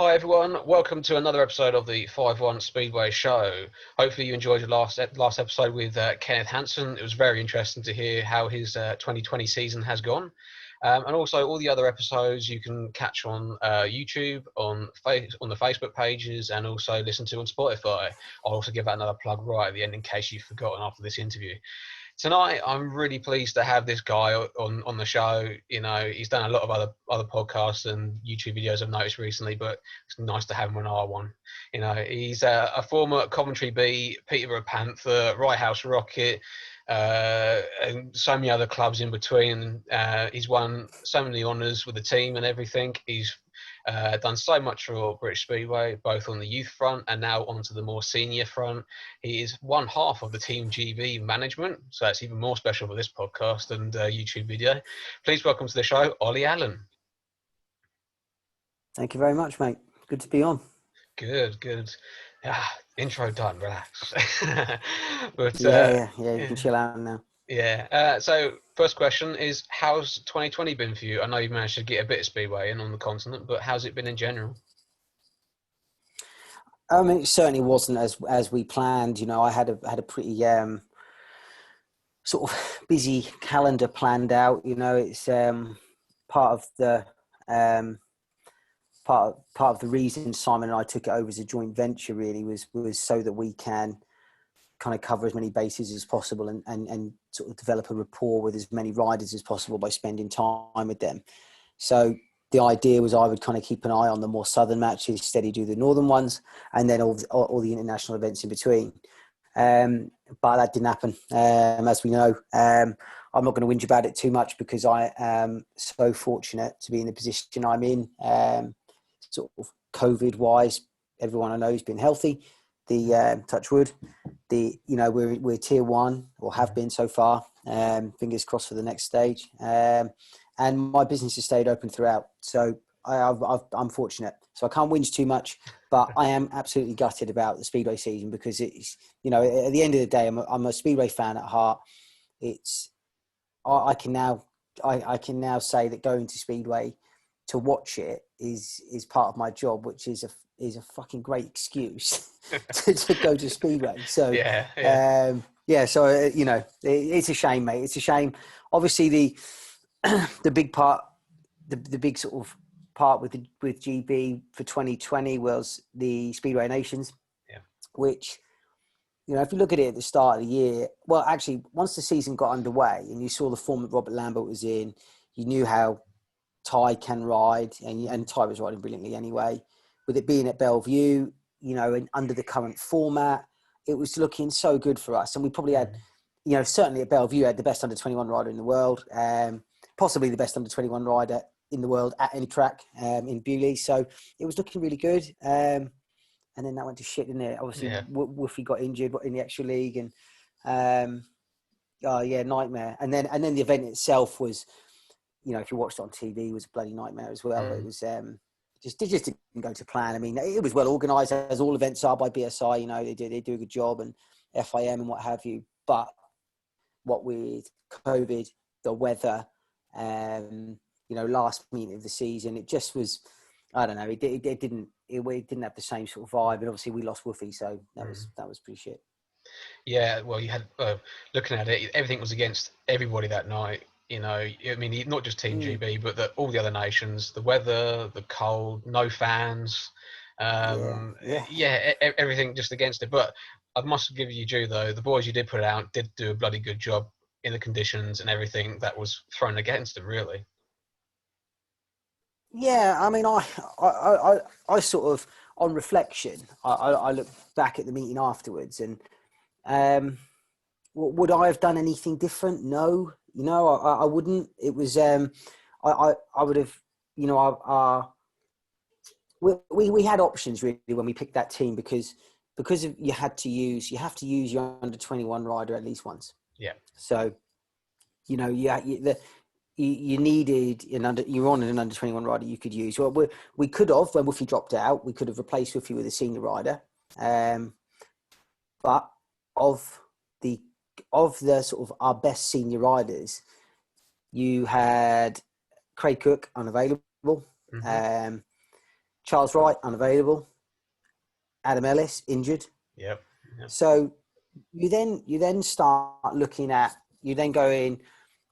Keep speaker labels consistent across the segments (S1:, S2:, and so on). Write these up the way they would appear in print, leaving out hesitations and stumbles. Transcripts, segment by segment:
S1: Hi everyone, welcome to another episode of the Five-1 Speedway show. Hopefully you enjoyed the last episode with Kenneth Hansen. It was very interesting to hear how his 2020 season has gone. And also all the other episodes you can catch on YouTube, on the Facebook pages, and also listen to on Spotify. I'll also give that another plug right at the end in case you've forgotten after this interview. Tonight, I'm really pleased to have this guy on the show. You know, he's done a lot of other podcasts and YouTube videos I've noticed recently, but it's nice to have him on our one. You know, he's a former Coventry Bee, Peterborough Panther, Right House Rocket, and so many other clubs in between. He's won so many honours with the team and everything. He's done so much for British Speedway, both on the youth front and now onto the more senior front. He is one half of the Team GB management, so that's even more special for this podcast and YouTube video. Please welcome to the show, Olly Allen.
S2: Thank you very much, mate. Good to be on.
S1: Good. Intro done, relax. But
S2: yeah, you can chill out now.
S1: Yeah. So first question is, how's 2020 been for you? I know you've managed to get a bit of Speedway in on the continent, but how's it been in general?
S2: I mean, it certainly wasn't as we planned. You know, I had a pretty sort of busy calendar planned out. You know, it's part of the part of the reason Simon and I took it over as a joint venture really was so that we can kind of cover as many bases as possible and sort of develop a rapport with as many riders as possible by spending time with them. So the idea was I would kind of keep an eye on the more southern matches, steady do the northern ones, and then all the international events in between. But that didn't happen, as we know. I'm not going to whinge about it too much because I am so fortunate to be in the position I'm in, sort of COVID-wise. Everyone I know has been healthy. The touch wood. We're tier one or have been so far. Fingers crossed for the next stage. And my business has stayed open throughout. So I'm fortunate. So I can't whinge too much, but I am absolutely gutted about the Speedway season because it's, you know, at the end of the day, I'm a Speedway fan at heart. I can now say that going to Speedway to watch it is part of my job, which is a fucking great excuse to go to Speedway. So So you know, it's a shame, mate. It's a shame. Obviously, the big part, the big sort of part with GB for 2020 was the Speedway Nations, which, you know, if you look at it at the start of the year, well, actually, once the season got underway and you saw the form that Robert Lambert was in, you knew how Ty can ride, and Ty was riding brilliantly anyway. With it being at Bellevue, you know, and under the current format, it was looking so good for us. And we probably had, you know, certainly at Bellevue, had the best under-21 rider in the world, possibly the best under-21 rider in the world at any track in Bewley. So it was looking really good. And then that went to shit, didn't it? Obviously, Woofy got injured in the extra league, and nightmare. And then the event itself was, you know, if you watched it on TV, it was a bloody nightmare as well. It was just didn't go to plan. I mean, it was well organised, as all events are by BSI. You know, they do a good job, and FIM and what have you. But what with COVID, the weather, you know, last minute of the season, it just was, I don't know. It didn't have the same sort of vibe. And obviously, we lost Woofy, so that was pretty shit.
S1: Yeah, well, you had looking at it, everything was against everybody that night. You know, I mean, not just Team GB, but all the other nations. The weather, the cold, no fans. Everything just against it. But I must give you due, though. The boys you did put out did do a bloody good job in the conditions and everything that was thrown against them, really.
S2: Yeah, I mean, I sort of, on reflection, I look back at the meeting afterwards, and would I have done anything different? No, you know, I wouldn't. It was, I would have, you know, we had options really when we picked that team because you have to use your under-21 rider at least once.
S1: Yeah.
S2: So, you know, you needed you're on an under-21 rider you could use. Well, we could have, when Woofy dropped out, we could have replaced Woofy with a senior rider. But of the sort of our best senior riders, you had Craig Cook unavailable. Charles Wright, unavailable. Adam Ellis, injured.
S1: Yep.
S2: So you then start looking at, you then go in,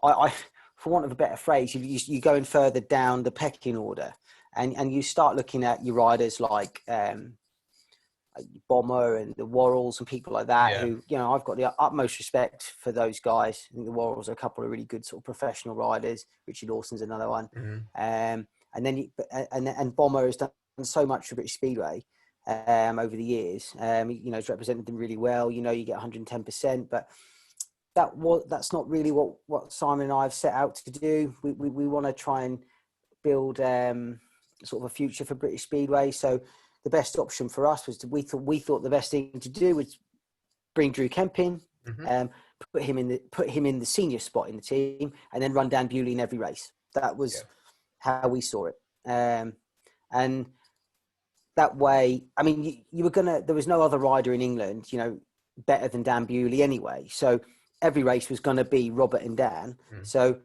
S2: I for want of a better phrase, you go in further down the pecking order, and you start looking at your riders like Bomber and the Worrells and people like that, who, I've got the utmost respect for those guys. I think the Worrells are a couple of really good sort of professional riders. Richie Dawson's another one. And then and Bomber has done so much for British Speedway over the years. He's represented them really well. You get 110%, but that's not really what Simon and I have set out to do. We want to try and build sort of a future for British Speedway. So the best option for us was we thought the best thing to do was bring Drew Kemp in, put him in the senior spot in the team, and then run Dan Bewley in every race. That was how we saw it. And that way, I mean, there was no other rider in England, better than Dan Bewley anyway. So every race was going to be Robert and Dan. So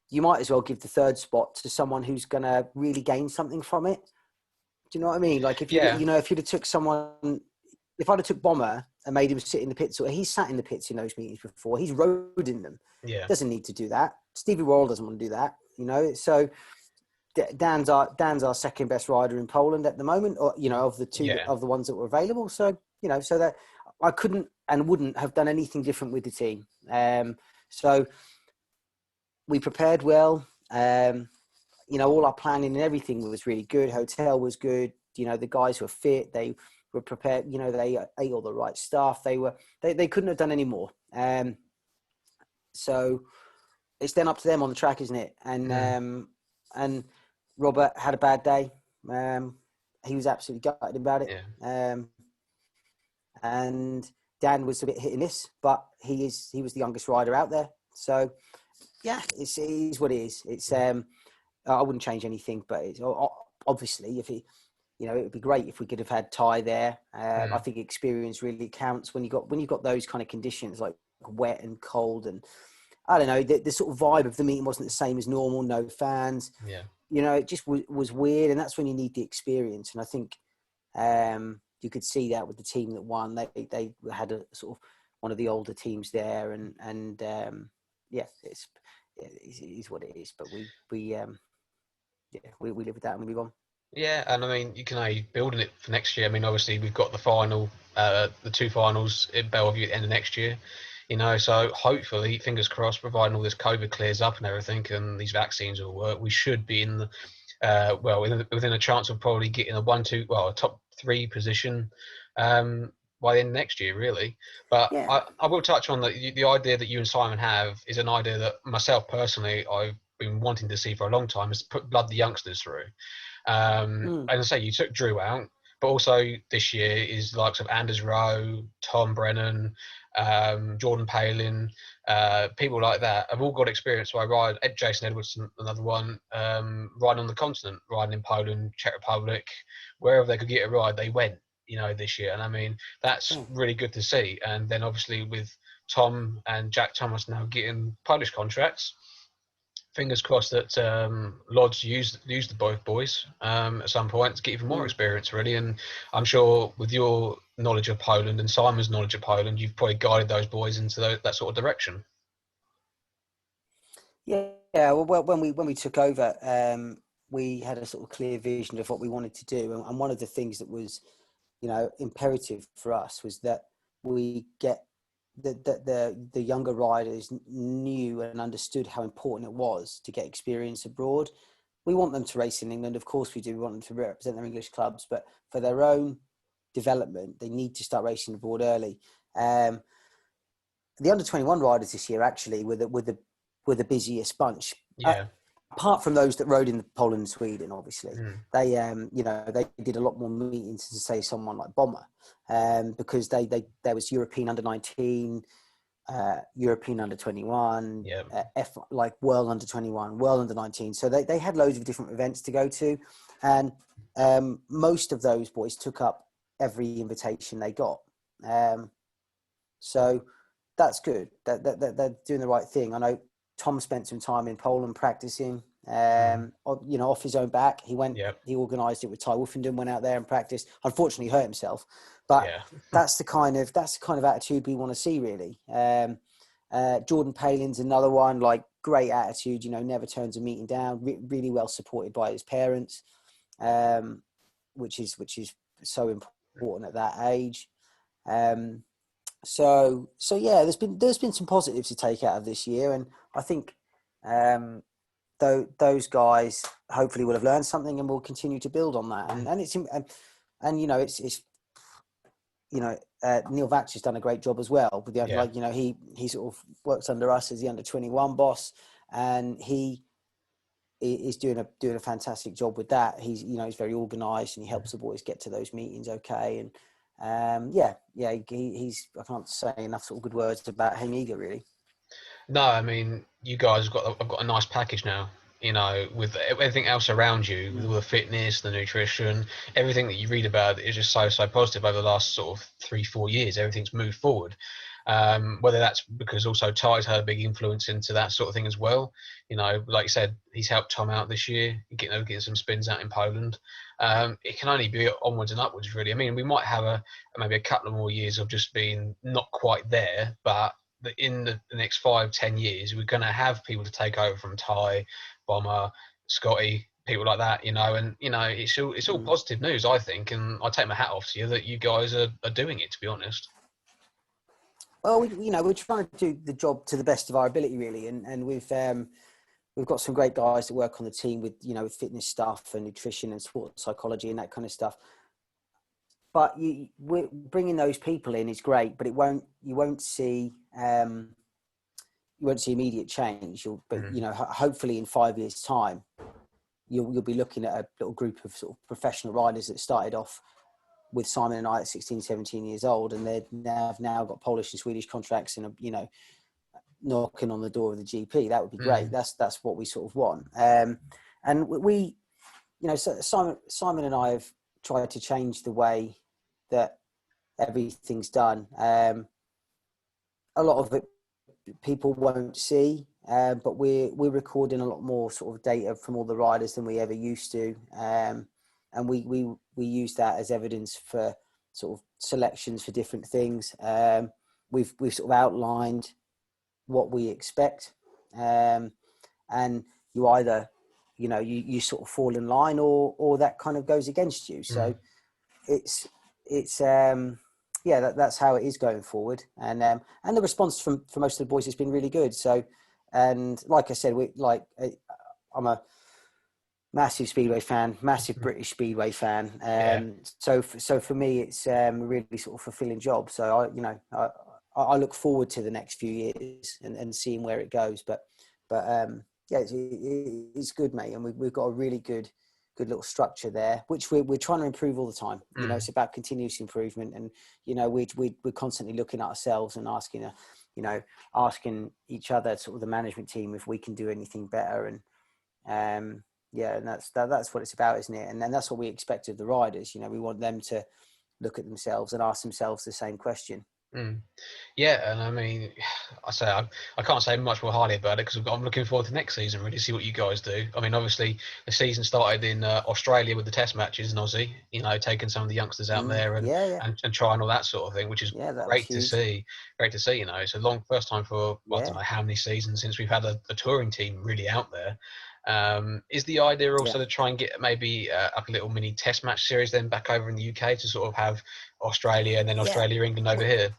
S2: you might as well give the third spot to someone who's going to really gain something from it. Do you know what I mean? Like if if you'd have took someone, if I'd have took Bomber and made him sit in the pits, or he's sat in the pits in those meetings before, he's rode in them. Doesn't need to do that. Stevie Worrell doesn't want to do that, So Dan's our second best rider in Poland at the moment, or of the two of the ones that were available. So so that I couldn't and wouldn't have done anything different with the team. So we prepared well. All our planning and everything was really good. Hotel was good. The guys were fit. They were prepared. They ate all the right stuff. They couldn't have done any more. So it's then up to them on the track, isn't it? And Robert had a bad day. He was absolutely gutted about it. And Dan was a bit hit and miss, but he was the youngest rider out there. So it is what it is. It's I wouldn't change anything, but it's, obviously, if it would be great if we could have had Ty there. I think experience really counts when you got those kind of conditions, like wet and cold, and I don't know, the sort of vibe of the meeting wasn't the same as normal. No fans. It just was weird, and that's when you need the experience. And I think you could see that with the team that won. They had a sort of one of the older teams there, and it is what it is. But we live with that and we move on.
S1: Yeah, and I mean, you're building it for next year. I mean, obviously we've got the two finals in Bellevue at the end of next year. So hopefully, fingers crossed, providing all this COVID clears up and everything, and these vaccines will work, we should be in the within a chance of probably getting a top 3 position by the end of next year, really. But I will touch on the idea that you and Simon have is an idea that myself personally I've been wanting to see for a long time, is to blood the youngsters through. And I say you took Drew out, but also this year is the likes of Anders Rowe, Tom Brennan, Jordan Palin, people like that have all got experience. So I ride Jason Edwards, another one, riding on the continent, riding in Poland, Czech Republic, wherever they could get a ride, they went, this year. And I mean, that's really good to see. And then obviously with Tom and Jack Thomas now getting Polish contracts, fingers crossed that Lodz use the both boys at some point to get even more experience, really. And I'm sure with your knowledge of Poland and Simon's knowledge of Poland, you've probably guided those boys into that sort of direction.
S2: Yeah. Well, when we took over, we had a sort of clear vision of what we wanted to do, and one of the things that was, imperative for us was that we get the younger riders knew and understood how important it was to get experience abroad. We want them to race in England, of course we do. We want them to represent their English clubs, but for their own development, they need to start racing abroad early. The under-21 riders this year actually were the busiest bunch. Apart from those that rode in Poland and Sweden, obviously, they did a lot more meetings to say someone like Bomber, because there was European under-19, European under-21, World under-21, World under-19. So they had loads of different events to go to, and most of those boys took up every invitation they got. So that's good. They're doing the right thing. I know Tom spent some time in Poland practicing. off his own back. He went,
S1: Yep.
S2: he organised it with Ty Wolfenden, went out there and practiced. Unfortunately, hurt himself, but that's the kind of attitude we want to see, really. Jordan Palin's another one, like, great attitude, never turns a meeting down, really well supported by his parents, which is so important at that age. So yeah, there's been some positives to take out of this year, and I think those guys hopefully will have learned something and will continue to build on that. And it's Neil Vach has done a great job as well with the he sort of works under us as the under-21 boss, and he is doing a fantastic job with that. He's he's very organised, and he helps the boys get to those meetings okay. And he's I can't say enough sort of good words about him either, really.
S1: No, I mean, you guys have got a nice package now, with everything else around you, with all the fitness, the nutrition, everything that you read about is just so positive over the last sort of 3-4 years. Everything's moved forward. Whether that's because also Ty's had a big influence into that sort of thing as well. Like you said, he's helped Tom out this year, getting some spins out in Poland. It can only be onwards and upwards, really. I mean, we might have maybe a couple of more years of just being not quite there, but in the next 5-10 years, we're going to have people to take over from Ty, Bomber, Scotty, people like that, and it's all positive news, I think, and I take my hat off to you that you guys are doing it, to be honest.
S2: Well, we're trying to do the job to the best of our ability, really, and we've got some great guys that work on the team with with fitness stuff and nutrition and sports psychology and that kind of stuff. But we're bringing those people in is great, but you won't see immediate change. Hopefully in 5 years' time, you'll be looking at a little group of sort of professional riders that started off with Simon and I at 16, 17 years old, and they've now got Polish and Swedish contracts and knocking on the door of the GP. That would be great. That's what we sort of want. And we so Simon and I have tried to change the way that everything's done. A lot of it people won't see, but we're recording a lot more sort of data from all the riders than we ever used to, and we use that as evidence for sort of selections for different things. We've sort of outlined what we expect, and you either you sort of fall in line or that kind of goes against you. So it's that's how it is going forward, and the response from most of the boys has been really good. So, and like I said, I'm a massive Speedway fan, massive British Speedway fan. So for me, it's a really sort of fulfilling job. So I look forward to the next few years and seeing where it goes. But it's good, mate, and we've got a really good little structure there, which we're trying to improve all the time. It's about continuous improvement, and we're constantly looking at ourselves and asking each other, sort of the management team, if we can do anything better. And and that's what it's about, isn't it? And then that's what we expect of the riders. We want them to look at themselves and ask themselves the same question.
S1: Yeah, and I mean, I can't say much more highly about it because I'm looking forward to next season, really, see what you guys do. I mean, obviously, the season started in Australia with the test matches in Aussie, taking some of the youngsters out there and trying all that sort of thing, which is great to see. Great to see, it's a first time for, I don't know how many seasons since we've had a touring team really out there. Is the idea also to try and get maybe a little mini test match series then back over in the UK to sort of have Australia and then Australia, England over here?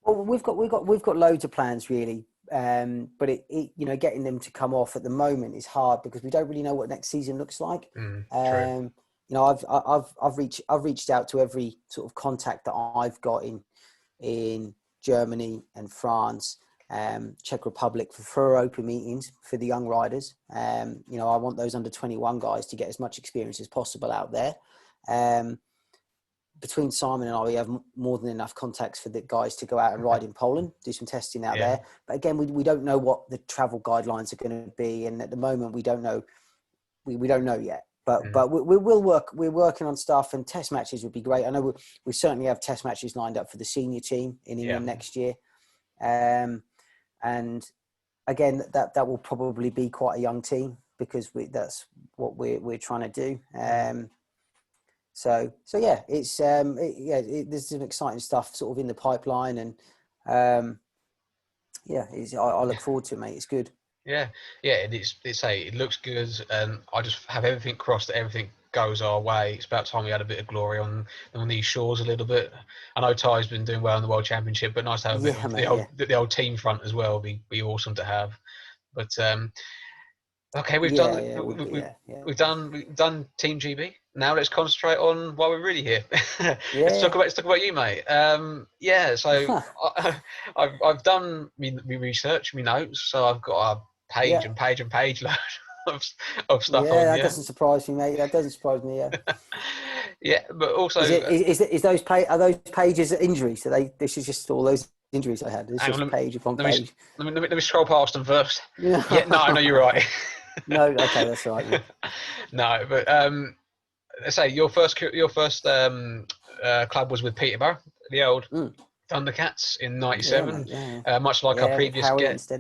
S2: Well, we've got loads of plans, really, but it getting them to come off at the moment is hard because we don't really know what next season looks like.
S1: True.
S2: I've reached out to every sort of contact that I've got in Germany and France, Czech Republic for open meetings for the young riders. I want those under 21 guys to get as much experience as possible out there. Between Simon and I, we have more than enough contacts for the guys to go out and ride in Poland, do some testing out there. But again, we don't know what the travel guidelines are going to be, and at the moment we don't know. We don't know yet. But we'll work. We're working on stuff, and test matches would be great. I know we certainly have test matches lined up for the senior team in England next year, and again, that will probably be quite a young team because that's what we're trying to do. So yeah, it's there's some exciting stuff sort of in the pipeline, and I look forward to it, mate. It's good.
S1: Yeah, it looks good, and I just have everything crossed that everything goes our way. It's about time we had a bit of glory on these shores a little bit. I know Ty's been doing well in the World Championship, but nice to have a bit of the old team front as well. Be awesome to have. But okay, we've done Team GB. Now let's concentrate on why we're really here. Let's talk about you, mate. So I've done my research, my notes. So I've got a page and page load of stuff on.
S2: That doesn't surprise me, mate. That doesn't surprise me. Yeah.
S1: Yeah, but also
S2: are those pages injuries? So this is just all those injuries I had. It's just page upon page.
S1: Let me scroll past them first. Yeah, no, you're right.
S2: No, okay, that's right. Yeah.
S1: No, but let's say your first club was with Peterborough, the old Thundercats in '97. Much like our previous guest,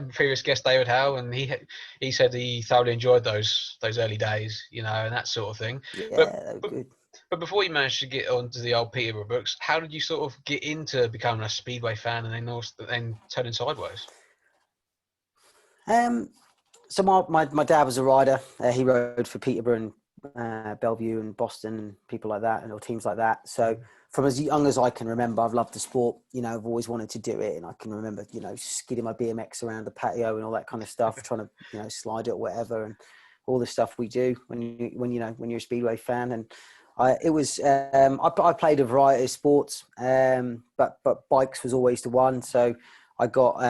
S1: previous guest David Howe, and he said he thoroughly enjoyed those early days, and that sort of thing.
S2: Good.
S1: But before you managed to get onto the old Peterborough books, how did you sort of get into becoming a Speedway fan and then turning sideways?
S2: So my dad was a rider. He rode for Peterborough and Bellevue and Boston and people like that, or teams like that. So from as young as I can remember, I've loved the sport. I've always wanted to do it, and I can remember, skidding my BMX around the patio and all that kind of stuff, trying to, slide it or whatever, and all the stuff we do when you're a Speedway fan. And I played a variety of sports, but bikes was always the one. So I got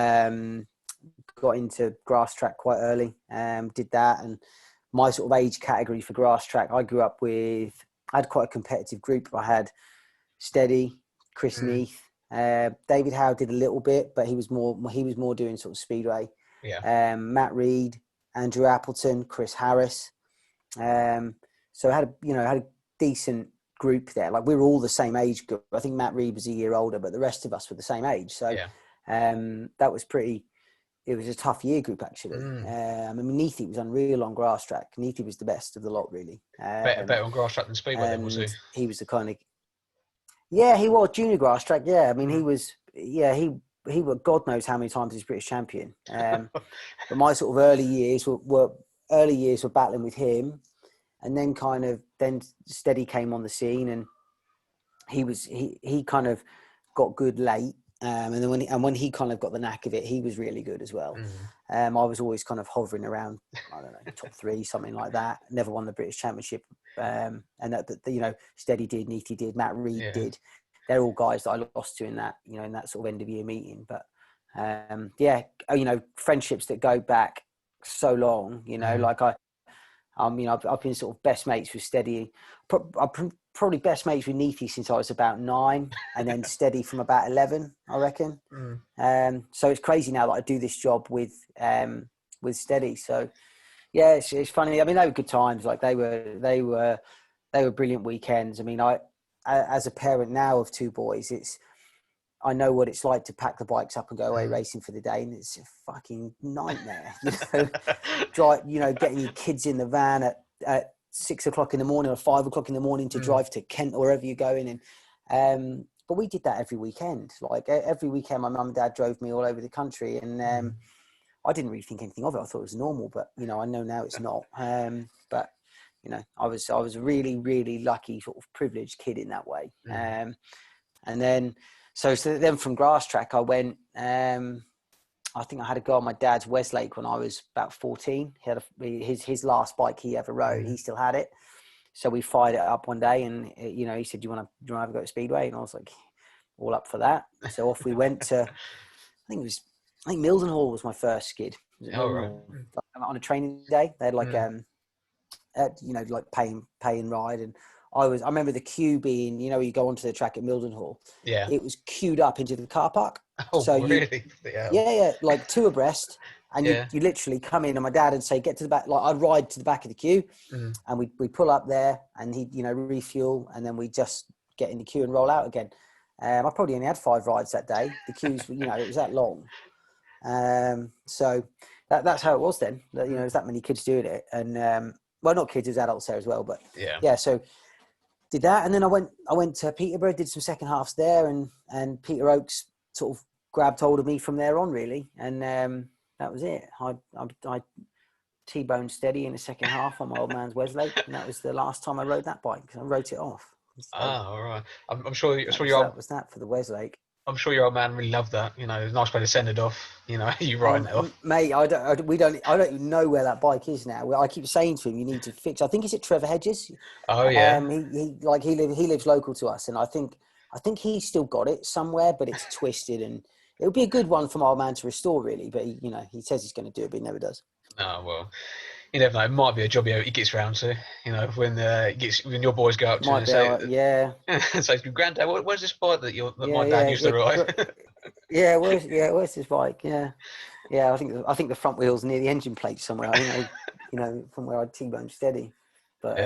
S2: into grass track quite early, did that, and my sort of age category for grass track, I had quite a competitive group. I had Steady, Chris Neath, David Howe did a little bit, but he was more doing sort of Speedway. Matt Reed, Andrew Appleton, Chris Harris. So I had a decent group there. Like, we were all the same age group. I think Matt Reed was a year older, but the rest of us were the same age. So that was it was a tough year group, actually. I mean, Neathy was unreal on grass track. Neathy was the best of the lot, really.
S1: Better on grass track than Speedway, then, was he?
S2: He was the kind of... Yeah, he was junior grass track. Yeah, I mean, he was... Yeah, he was... God knows how many times he's British champion. But my sort of early years were battling with him. And then then Steady came on the scene, and he kind of got good late. And then when he kind of got the knack of it, he was really good as well. I was always kind of hovering around, I don't know, top 3, something like that. Never won the British Championship. And that Steady did, Neathy did, Matt Reed did. They're all guys that I lost to in that sort of end of year meeting. But friendships that go back so long, like I've been sort of best mates with Steady. I'm probably best mates with Neathy since I was about 9, and then Steady from about 11, I reckon. So it's crazy now that I do this job with Steady. So yeah, it's funny. I mean, they were good times. Like, they were brilliant weekends. I mean, I as a parent now of 2 boys, I know what it's like to pack the bikes up and go away racing for the day, and it's a fucking nightmare. Getting your kids in the van at 6 o'clock in the morning or 5 o'clock in the morning to drive to Kent or wherever you're going. And but we did that every weekend. Like, every weekend, my mum and dad drove me all over the country, and I didn't really think anything of it. I thought it was normal, but I know now it's not. But I was a really, really lucky, sort of privileged kid in that way. And then. So then from grass track, I went, I think I had a go on my dad's Westlake when I was about 14. He had his last bike he ever rode. He still had it. So we fired it up one day, and, he said, do you want to have a go to Speedway? And I was like, all up for that. So off we went to, I think Mildenhall was my first skid.
S1: Right.
S2: On a training day. They had like, like pay and ride. And I remember the queue being, you go onto the track at Mildenhall.
S1: Yeah.
S2: It was queued up into the car park.
S1: Oh,
S2: so
S1: really?
S2: Yeah, like 2 abreast. And you literally come in, and my dad would say, get to the back. Like, I'd ride to the back of the queue, and we pull up there, and he'd, refuel, and then we just get in the queue and roll out again. I probably only had 5 rides that day. The queues, it was that long. So that's how it was then. You know, there's that many kids doing it, and well, not kids, there's adults there as well. But yeah, so did that, and then I went to Peterborough, did some second halves there, and Peter Oakes sort of grabbed hold of me from there on, really, and that was it. I T-bone steady in the second half on my old man's Westlake, and that was the last time I rode that bike. I wrote it off. So
S1: all right. I'm sure.
S2: That was that for the Westlake.
S1: I'm sure your old man really loved that. You know, it's a nice way to send it off. You know, you riding it off,
S2: mate. I don't even know where that bike is now. I keep saying to him, "You need to fix." I think it's at Trevor Hedges.
S1: Oh yeah.
S2: He lives local to us, and I think he's still got it somewhere, but it's twisted, and it would be a good one for my old man to restore, really. But he says he's going to do it, but he never does.
S1: Oh well, you never know. It might be a job he gets round to. You know, when your boys go up to him and say,
S2: "Yeah."
S1: So, Granddad, where's this bike that my dad used to ride?
S2: Where's this bike? Yeah. I think the front wheel's near the engine plate somewhere. I think from where I T-bone steady. But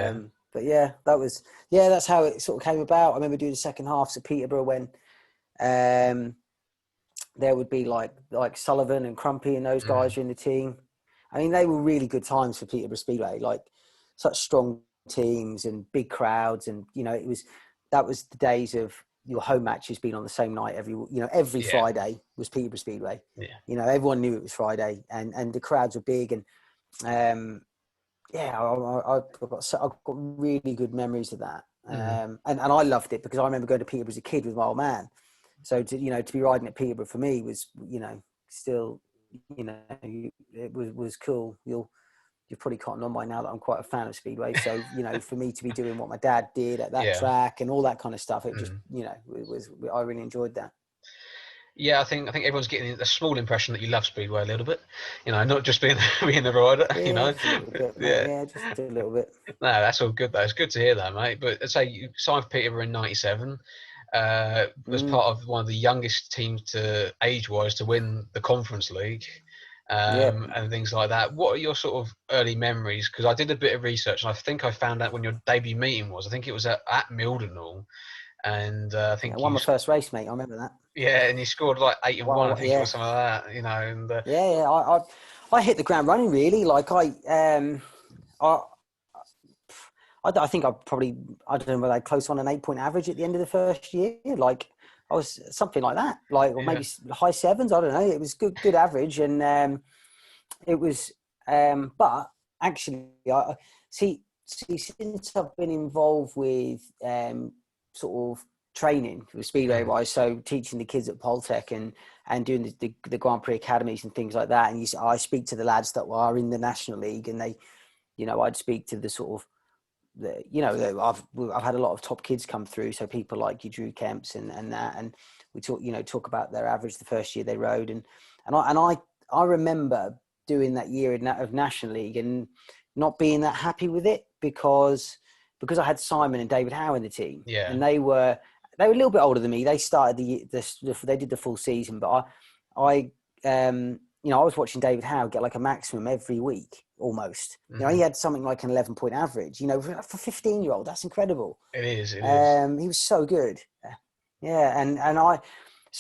S2: yeah, that's how it sort of came about. I remember doing the second halves at Peterborough when there would be like Sullivan and Crumpy and those guys are in the team. I mean, they were really good times for Peterborough Speedway, like such strong teams and big crowds. And, that was the days of your home matches being on the same night every Friday was Peterborough Speedway. Yeah. Everyone knew it was Friday and the crowds were big. And, I've got really good memories of that. And I loved it because I remember going to Peterborough as a kid with my old man. So to be riding at Peterborough for me was, still, it was cool. You've probably caught on by now that I'm quite a fan of Speedway. So, for me to be doing what my dad did at that track and all that kind of stuff, it just, I really enjoyed that.
S1: Yeah, I think everyone's getting a small impression that you love Speedway a little bit, not just being the rider,
S2: Just a little bit, mate. Yeah, just a little bit.
S1: No, that's all good though. It's good to hear that, mate. But I'd say you signed for Peterborough in '97. Was part of one of the youngest teams age-wise to win the Conference League. And things like that. What are your sort of early memories? Because I did a bit of research and I think I found out when your debut meeting was. I think it was at Mildenhall, and I think
S2: I won my first race, mate. I remember that.
S1: Yeah, and you scored like 8 and 1, I think, or something like that. And
S2: I hit the ground running really. Like I think I don't know whether I close on an 8-point average at the end of the first year. Like I was something like that, or maybe high sevens. I don't know. It was good average, and it was. But actually, I see since I've been involved with sort of training with Speedway wise, so teaching the kids at Poltech and doing the Grand Prix academies and things like that. And I speak to the lads that are in the National League, and they, I'd speak to the sort of. I've had a lot of top kids come through, so people like you, Drew Kemps and that, and we talk about their average the first year they rode, and I remember doing that year of National League and not being that happy with it because I had Simon and David Howe in the team, and they were a little bit older than me. They started they did the full season, but I was watching David Howe get like a maximum every week almost. He had something like an 11-point average. For a 15-year-old, that's incredible.
S1: It is. He
S2: was so good. Yeah, and I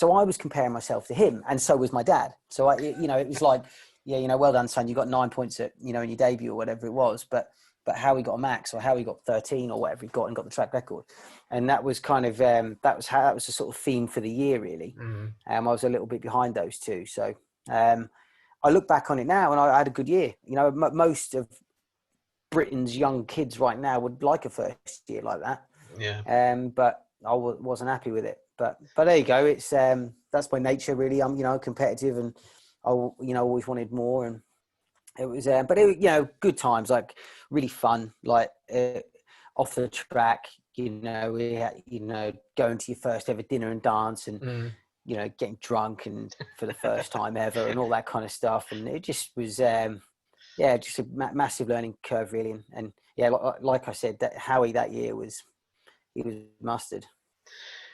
S2: was comparing myself to him, and so was my dad. So it was like, well done, son. You got 9 points at in your debut or whatever it was, but how he got a max or how he got 13 or whatever he got and got the track record, and that was kind of that was the sort of theme for the year really. I was a little bit behind those two, so. I look back on it now and I had a good year. Most of Britain's young kids right now would like a first year like that.
S1: Yeah.
S2: But I wasn't happy with it. But there you go. It's that's by nature really. I'm competitive and I always wanted more, and it was good times, like really fun, like off the track. We had, going to your first ever dinner and dance and. Getting drunk and for the first time ever and all that kind of stuff. And it just was, just a massive learning curve really. And like I said, that Howie that year he was mustard.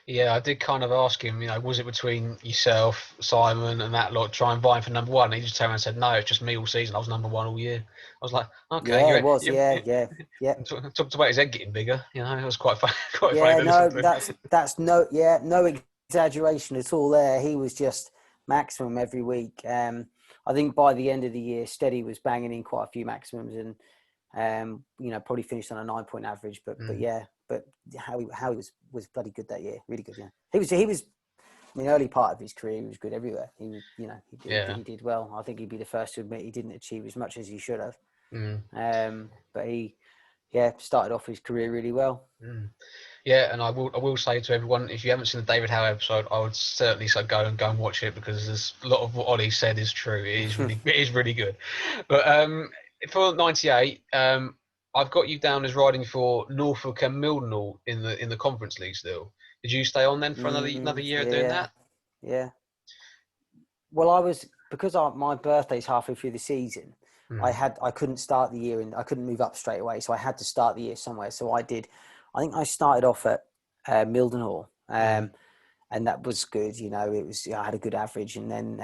S1: Yeah, I did kind of ask him, was it between yourself, Simon and that lot try and vying for number one? And he just turned around and said, no, it's just me all season. I was number one all year. I was like, okay.
S2: Yeah, it was. Yeah.
S1: Talked about his head getting bigger. It was quite funny.
S2: That's no exaggeration at all there. He was just maximum every week. I think by the end of the year, Steady was banging in quite a few maximums, and probably finished on a 9-point average. But Howie was bloody good that year, really good. Yeah, he was. In the early part of his career, he was good everywhere. He did well. I think he'd be the first to admit he didn't achieve as much as he should have. But he started off his career really well.
S1: Yeah, and I will say to everyone, if you haven't seen the David Howe episode, I would certainly say go and watch it, because there's a lot of what Ollie said is true. It is really good. But for 98, I've got you down as riding for Norfolk and Mildenhall in the Conference League still. Did you stay on then for another year doing that?
S2: Yeah. Well, because my birthday's halfway through the season. I couldn't start the year, and I couldn't move up straight away, so I had to start the year somewhere. So I did. I think I started off at Mildenhall, and that was good. I had a good average, and then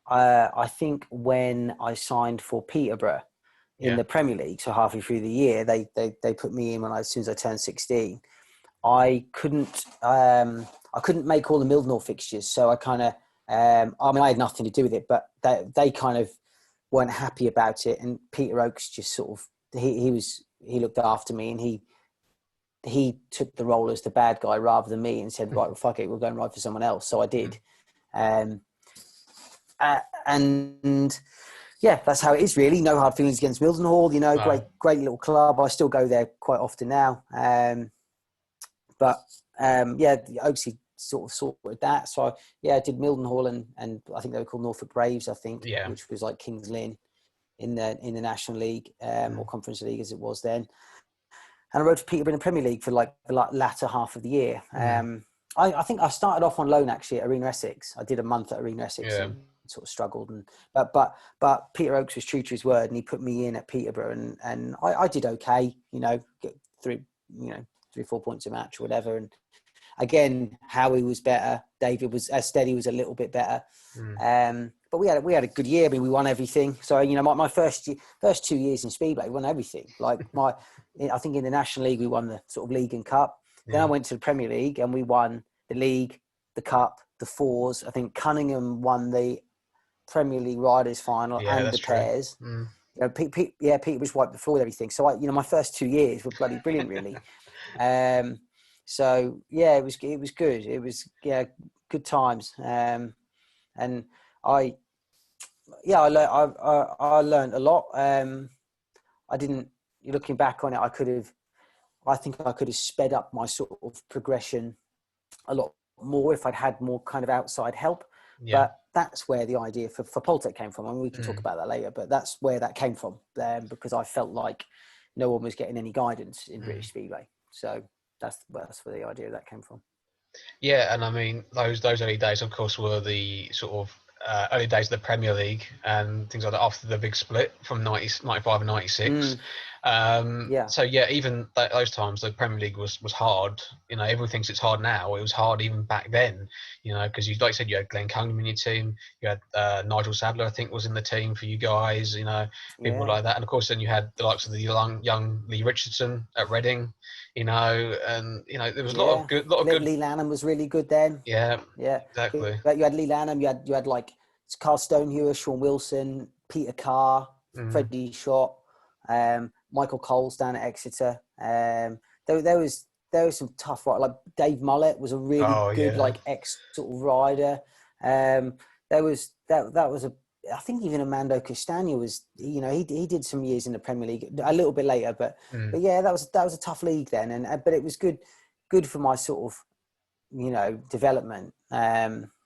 S2: I think when I signed for Peterborough in the Premier League, so halfway through the year, they put me in as soon as I turned 16. I couldn't make all the Mildenhall fixtures, so I kind of I had nothing to do with it, but they kind of weren't happy about it, and Peter Oakes just sort of he looked after me, and he took the role as the bad guy rather than me, and said, right, well, fuck it, we'll go and ride for someone else. So I did. And yeah, that's how it is really. No hard feelings against Mildenhall, great little club. I still go there quite often now. But Oakesy sort of sorted that. So I did Mildenhall and I think they were called Norfolk Braves, I think, which was like Kings Lynn in the National League or Conference League as it was then. And I rode for Peterborough in the Premier League for like the latter half of the year. I think I started off on loan actually at Arena Essex. I did a month at Arena Essex and sort of struggled. But Peter Oakes was true to his word, and he put me in at Peterborough, and I did okay. Get through 3-4 points a match or whatever. And again, Howie was better. David was Steady was a little bit better. But we had a good year. I mean, we won everything. So my first 2 years in Speedway, we won everything. I think in the National League we won the sort of league and cup. Then I went to the Premier League and we won the league, the cup, the fours. I think Cunningham won the Premier League Riders final and the pairs. Pete was wiped the floor with everything. So my first 2 years were bloody brilliant, really. So yeah, it was good. It was good times. And I learned a lot. Looking back on it, I think I could have sped up my sort of progression a lot more if I'd had more kind of outside help. But that's where the idea for Poltec came from. I mean, we can talk about that later, but that's where that came from, because I felt like no one was getting any guidance in British Speedway. So that's where the idea of that came from.
S1: Yeah, and I mean, those early days, of course, were the sort of early days of the Premier League and things like that after the big split from 95 and 96. So yeah, even those times the Premier League was hard. Everyone thinks it's hard now. It was hard even back then. Because like you said, you had Glenn Cunningham in your team. You had Nigel Sadler, I think, was in the team for you guys. People like that, and of course then you had the likes of the young Lee Richardson at Reading. There was a lot of good.
S2: Lee Lanham was really good then.
S1: Yeah, exactly.
S2: But you had Lee Lanham. You had like Carl Stonehewer, Sean Wilson, Peter Carr, Freddie Schott, Michael Coles down at Exeter. There was some tough riders. Like Dave Mullett was a really good ex sort of rider. There was I think even Amando Castagna was, he did some years in the Premier League a little bit later, but yeah, that was a tough league then, but it was good for my sort of, development.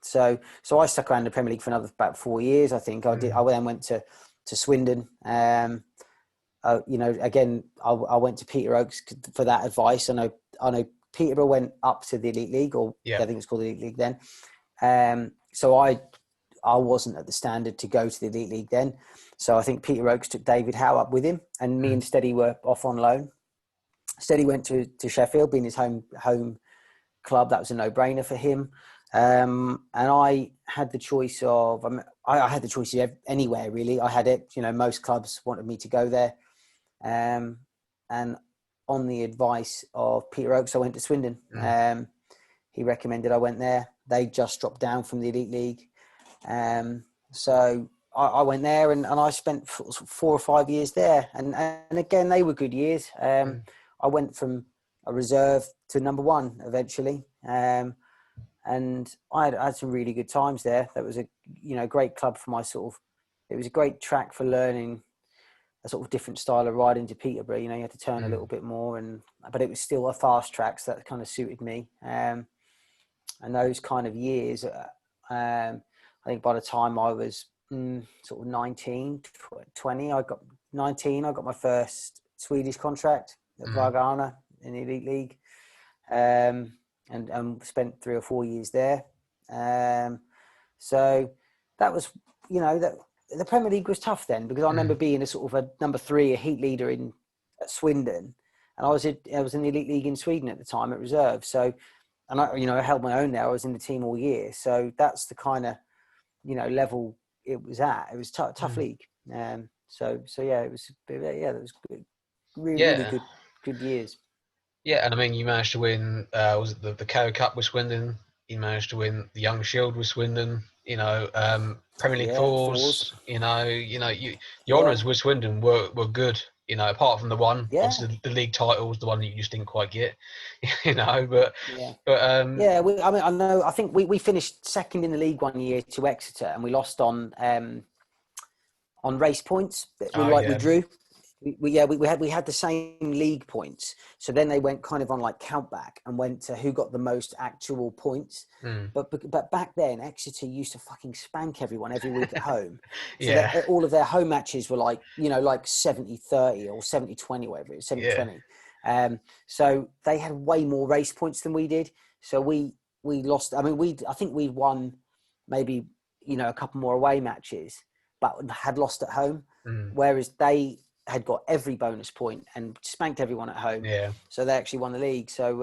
S2: So I stuck around the Premier League for another about 4 years, I think. I then went to Swindon. Again, I went to Peter Oakes for that advice. I know Peterborough went up to the Elite League, or I think it's called the Elite League then. So I wasn't at the standard to go to the Elite League then. So I think Peter Oakes took David Howe up with him, and me and Steady were off on loan. Steady went to Sheffield, being his home club. That was a no-brainer for him. And I had the choice of, I had the choice of anywhere really. I had it, most clubs wanted me to go there. And on the advice of Peter Oakes, I went to Swindon. He recommended I went there. They just dropped down from the Elite League. So I went there and I spent 4 or 5 years there. And again, they were good years. I went from a reserve to number one eventually. And I had some really good times there. That was a, great club for my it was a great track for learning a sort of different style of riding to Peterborough. You had to turn a little bit more, but it was still a fast track, so that kind of suited me. And those kind of years, I think by the time I was sort of 19, 20, I got my first Swedish contract at Vargarna in the Elite League, and spent 3 or 4 years there. So that was, the Premier League was tough then, because I remember being a sort of a number 3, a heat leader at Swindon, and I was in the Elite League in Sweden at the time at reserve. So, and I held my own there. I was in the team all year. So that's the kind of, level it was at. It was tough league. So yeah, it was, that was good. Really good years.
S1: Yeah, and I mean, you managed to win. Was it the KO Cup with Swindon? You managed to win the Young Shield with Swindon. Premier League fours. Your honours with Swindon were good. Apart from the one, obviously the league title was the one that you just didn't quite get. But
S2: I know. I think we finished second in the league one year to Exeter, and we lost on race points. We drew. We had the same league points. So then they went kind of on like countback and went to who got the most actual points. But back then Exeter used to fucking spank everyone every week at home. So that all of their home matches were like, like 70-30 or 70-20, whatever it is, 70-20. So they had way more race points than we did. So we lost. I mean, I think we won maybe, a couple more away matches, but had lost at home. Whereas they had got every bonus point and spanked everyone at home. So they actually won the league. So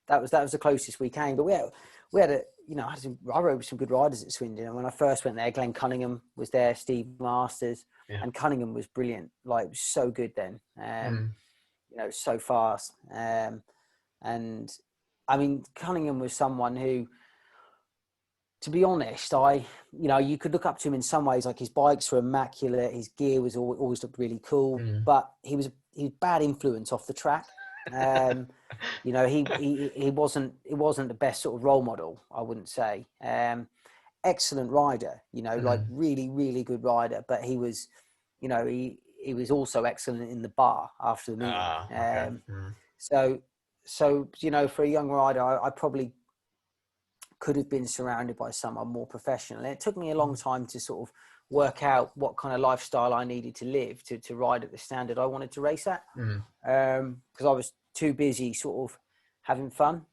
S2: that was the closest we came. But we had I rode with some good riders at Swindon. And when I first went there, Glenn Cunningham was there, Steve Masters, and Cunningham was brilliant. Like, it was so good then. So fast. And I mean, Cunningham was someone who, to be honest, you could look up to him in some ways. Like, his bikes were immaculate, his gear was always looked really cool, but he was bad influence off the track. He wasn't the best sort of role model, I wouldn't say. Excellent rider, like really, really good rider, but he was, he was also excellent in the bar after the meeting. So for a young rider, I probably could have been surrounded by someone more professional. And it took me a long time to sort of work out what kind of lifestyle I needed to live to ride at the standard I wanted to race at. Because I was too busy sort of having fun,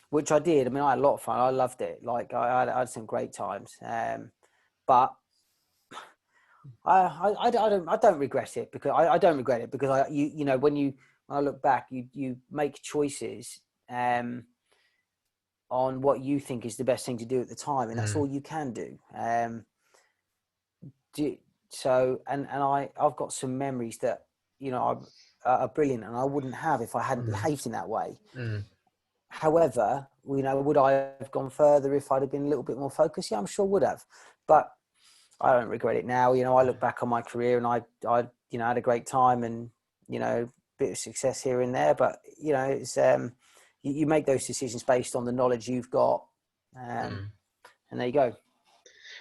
S2: which I did. I mean, I had a lot of fun. I loved it. Like, I had some great times. But I don't regret it, because I don't regret it, because when I look back, you make choices on what you think is the best thing to do at the time, and that's all you can do. I've got some memories that are brilliant, and I wouldn't have if I hadn't behaved in that way. However, would I have gone further if I'd have been a little bit more focused? Yeah, I'm sure would have, but I don't regret it now. I look back on my career and I had a great time, and bit of success here and there, but it's you make those decisions based on the knowledge you've got, and there you go.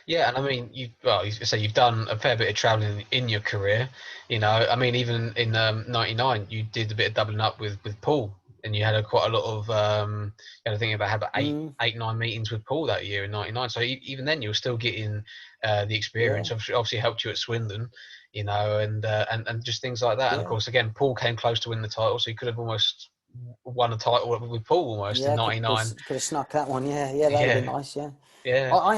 S1: Yeah, and I mean, you've done a fair bit of travelling in your career. I mean, even in '99, you did a bit of doubling up with Paul, and you had quite a lot of. I think about had about 9 meetings with Paul that year in '99. So even then, you were still getting the experience. Obviously, helped you at Swindon, and just things like that. And of course, again, Paul came close to win the title, so he could have almost won a title with Paul almost in '99.
S2: Could have snuck that one. Yeah, that would have been nice.
S1: Yeah.
S2: I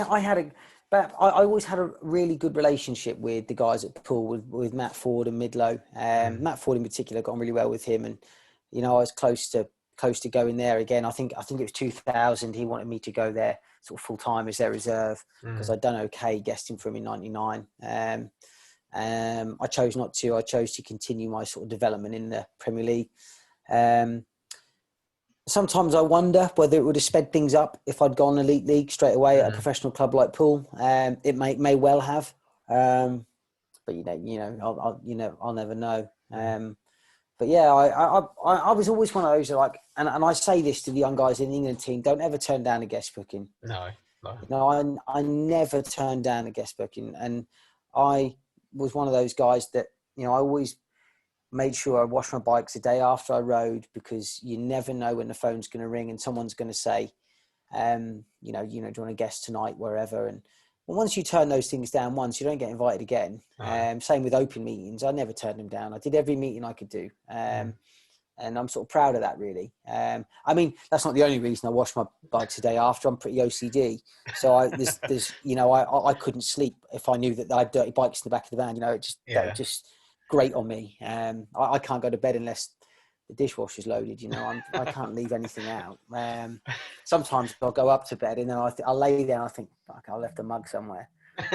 S2: always had a really good relationship with the guys at Poole, with Matt Ford and Midlow. Matt Ford in particular, got on really well with him, and I was close to going there again. I think it was 2000. He wanted me to go there sort of full time as their reserve, because I'd done okay guesting for him in '99. I chose not to. I chose to continue my sort of development in the Premier League. sometimes I wonder whether it would have sped things up if I'd gone elite league straight away at a professional club like Poole. It may well have, but I'll never know. But yeah, I was always one of those like, and I say this to the young guys in the England team: don't ever turn down a guest booking.
S1: No.
S2: I never turned down a guest booking, and I was one of those guys that I always made sure I washed my bikes the day after I rode, because you never know when the phone's going to ring and someone's going to say, do you want to guest tonight, wherever. And once you turn those things down once, you don't get invited again. Same with open meetings. I never turned them down. I did every meeting I could do. And I'm sort of proud of that, really. I mean, that's not the only reason I washed my bikes the day after. I'm pretty OCD. So I couldn't sleep if I knew that I had dirty bikes in the back of the van. That would just grate on me. I can't go to bed unless the dishwasher's loaded. I can't leave anything out. Sometimes I'll go up to bed and then I'll lay there and I think, fuck, I left a mug somewhere.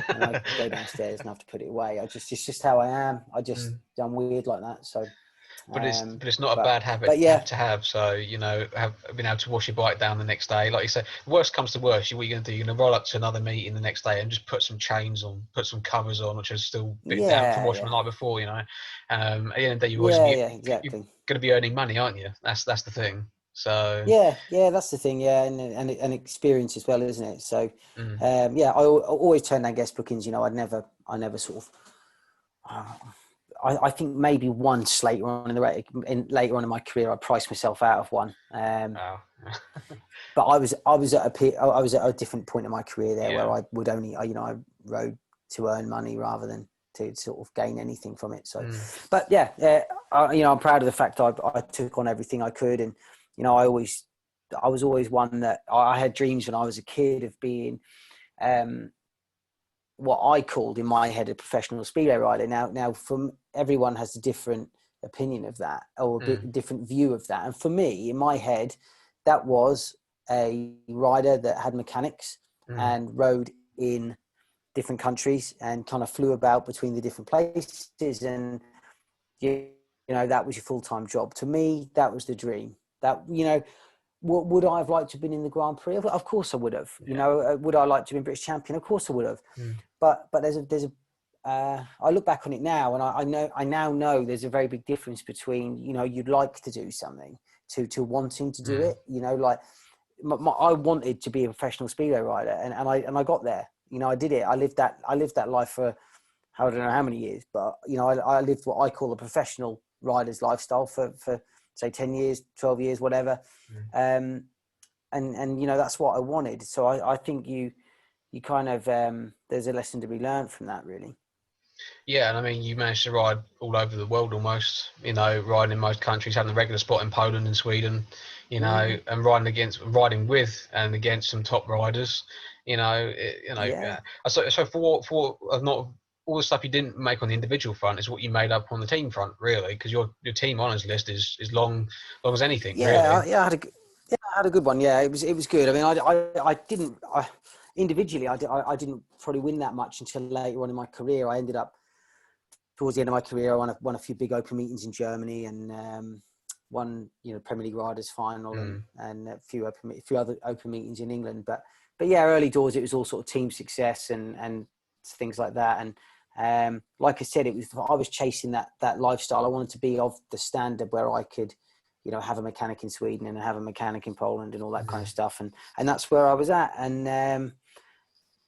S2: And I go downstairs and have to put it away. It's just how I am. I'm weird like that. So.
S1: But it's not a bad habit to have. So, have been able to wash your bike down the next day. Like you said, worst comes to worst, what are you going to do? You're going to roll up to another meeting the next day and just put some chains on, put some covers on, which are still a bit damp from washing the night before, At the end of the day, you're going to be earning money, aren't you? That's the thing. So
S2: yeah, that's the thing. Yeah, and experience as well, isn't it? So I always turn down guest bookings. I never sort of. I think maybe once later on in my career, I priced myself out of one. But I was at a different point in my career there where I would only, I rode to earn money rather than to sort of gain anything from it. So, but I'm proud of the fact I took on everything I could, and I was always one that I had dreams when I was a kid of being. What I called in my head a professional speedway rider. Now, from everyone has a different opinion of that, or a different view of that. And for me, in my head, that was a rider that had mechanics and rode in different countries and kind of flew about between the different places. And, that was your full-time job. To me, that was the dream. That, what would I have liked to have been in the Grand Prix? Of course I would have. Would I like to have been British champion? Of course I would have. But I look back on it now, and I now know there's a very big difference between you'd like to do something to wanting to do it. I wanted to be a professional speedway rider, and I got there. I did it. I lived that life for I don't know how many years, but I lived what I call a professional rider's lifestyle for say 10 years, 12 years, whatever. And that's what I wanted. So I think you kind of, there's a lesson to be learned from that, really.
S1: Yeah, and I mean, you managed to ride all over the world almost, riding in most countries, having a regular spot in Poland and Sweden, and riding with and against some top riders, So for not all the stuff you didn't make on the individual front is what you made up on the team front, really, because your team honours list is long as anything, really.
S2: I had a good one. Yeah, it was good. I mean, I didn't individually. I didn't probably win that much until later on in my career. I ended up towards the end of my career. I won a few big open meetings in Germany and won Premier League Riders final and a few other open meetings in England. But yeah, early doors it was all sort of team success and things like that. And like I said, I was chasing that lifestyle. I wanted to be of the standard where I could, have a mechanic in Sweden and have a mechanic in Poland and all that kind of stuff. And that's where I was at. And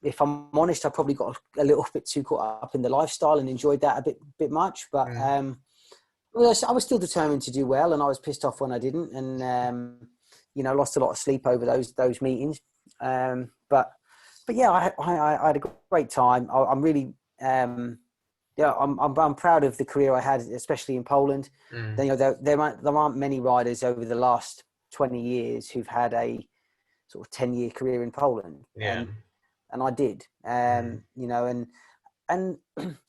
S2: if I'm honest, I probably got a little bit too caught up in the lifestyle and enjoyed that a bit much. But I was still determined to do well, and I was pissed off when I didn't, and lost a lot of sleep over those meetings. But yeah, I had a great time. I'm really. I'm proud of the career I had, especially in Poland. There aren't many riders over the last 20 years who've had a sort of 10-year career in Poland.
S1: Yeah.
S2: And I did. And I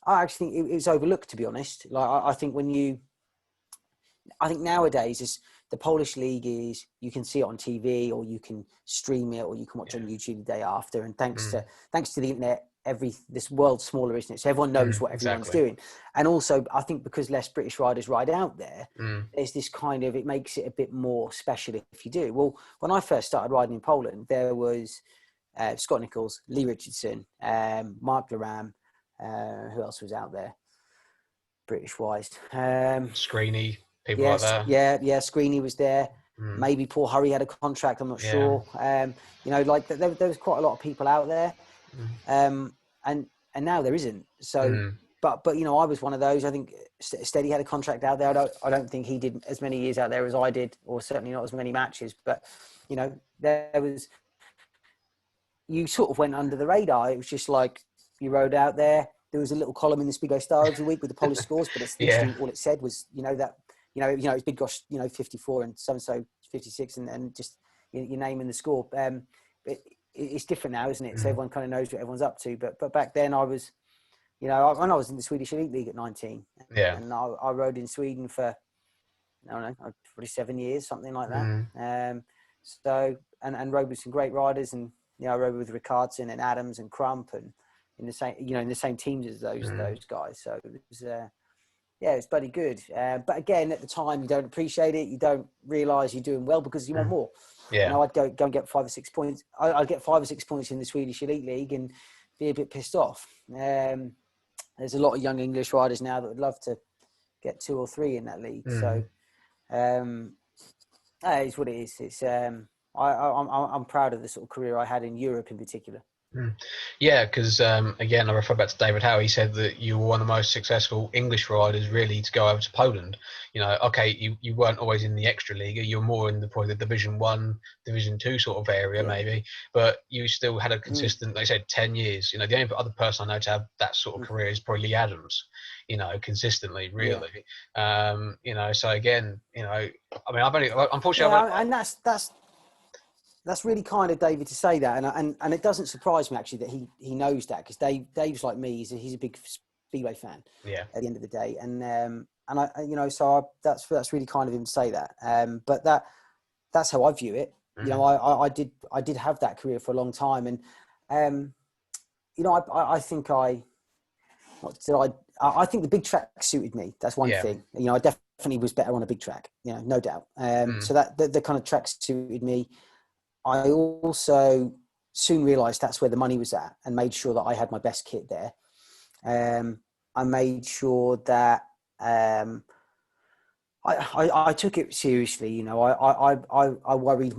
S2: actually think it was overlooked, to be honest. Like I think nowadays the Polish league is, you can see it on TV or you can stream it or you can watch it on YouTube the day after. And thanks to the internet, this world's smaller, isn't it? So everyone knows what everyone's doing. And also, I think because less British riders ride out there, there's this kind of, it makes it a bit more special if you do. Well, when I first started riding in Poland, there was Scott Nichols, Lee Richardson, Mark Laram, who else was out there, British-wise?
S1: Screeny, people like that.
S2: Yeah, Screeny was there. Maybe Paul Hurry had a contract, I'm not sure. Like there was quite a lot of people out there. And now there isn't. So, but I was one of those. I think Steady had a contract out there. I don't think he did as many years out there as I did, or certainly not as many matches. But there was. You sort of went under the radar. It was just like you rode out there. There was a little column in the Speedway Star every week with the Polish scores, but it's literally all it said was it's Big Gosh 54 and so 56 and just your name and the score. It's different now, isn't it? So everyone kind of knows what everyone's up to. But back then I was, when I was in the Swedish Elite League at 19, and I rode in Sweden for, I don't know, probably 7 years, something like that. So rode with some great riders, and I rode with Ricardson and Adams and Crump, and in the same teams as those guys. So it was, it's bloody good. But again, at the time, you don't appreciate it. You don't realise you're doing well because you want more.
S1: Yeah.
S2: I'd go and get 5 or 6 points. I'd get 5 or 6 points in the Swedish Elite League and be a bit pissed off. There's a lot of young English riders now that would love to get 2 or 3 in that league. So it's what it is. It's I'm proud of the sort of career I had in Europe in particular.
S1: Yeah, because again, I refer back to David Howe. He said that you were one of the most successful English riders really to go over to Poland. Okay, you weren't always in the extra league. You were more in probably the Division 1, Division 2 sort of area maybe, but you still had a consistent, they said 10 years. The only other person I know to have that sort of career is probably Lee Adams, consistently, really. So again, I've only, unfortunately...
S2: and that's really kind of David to say that, and it doesn't surprise me actually that he knows that, because Dave's like me. He's a big Speedway fan. Yeah. At the end of the day, and that's really kind of him to say that. But that's how I view it. I did have that career for a long time, and I think I think the big track suited me. That's one thing. I definitely was better on a big track. No doubt. So that the kind of track suited me. I also soon realised that's where the money was at, and made sure that I had my best kit there. I made sure that I took it seriously. I worried.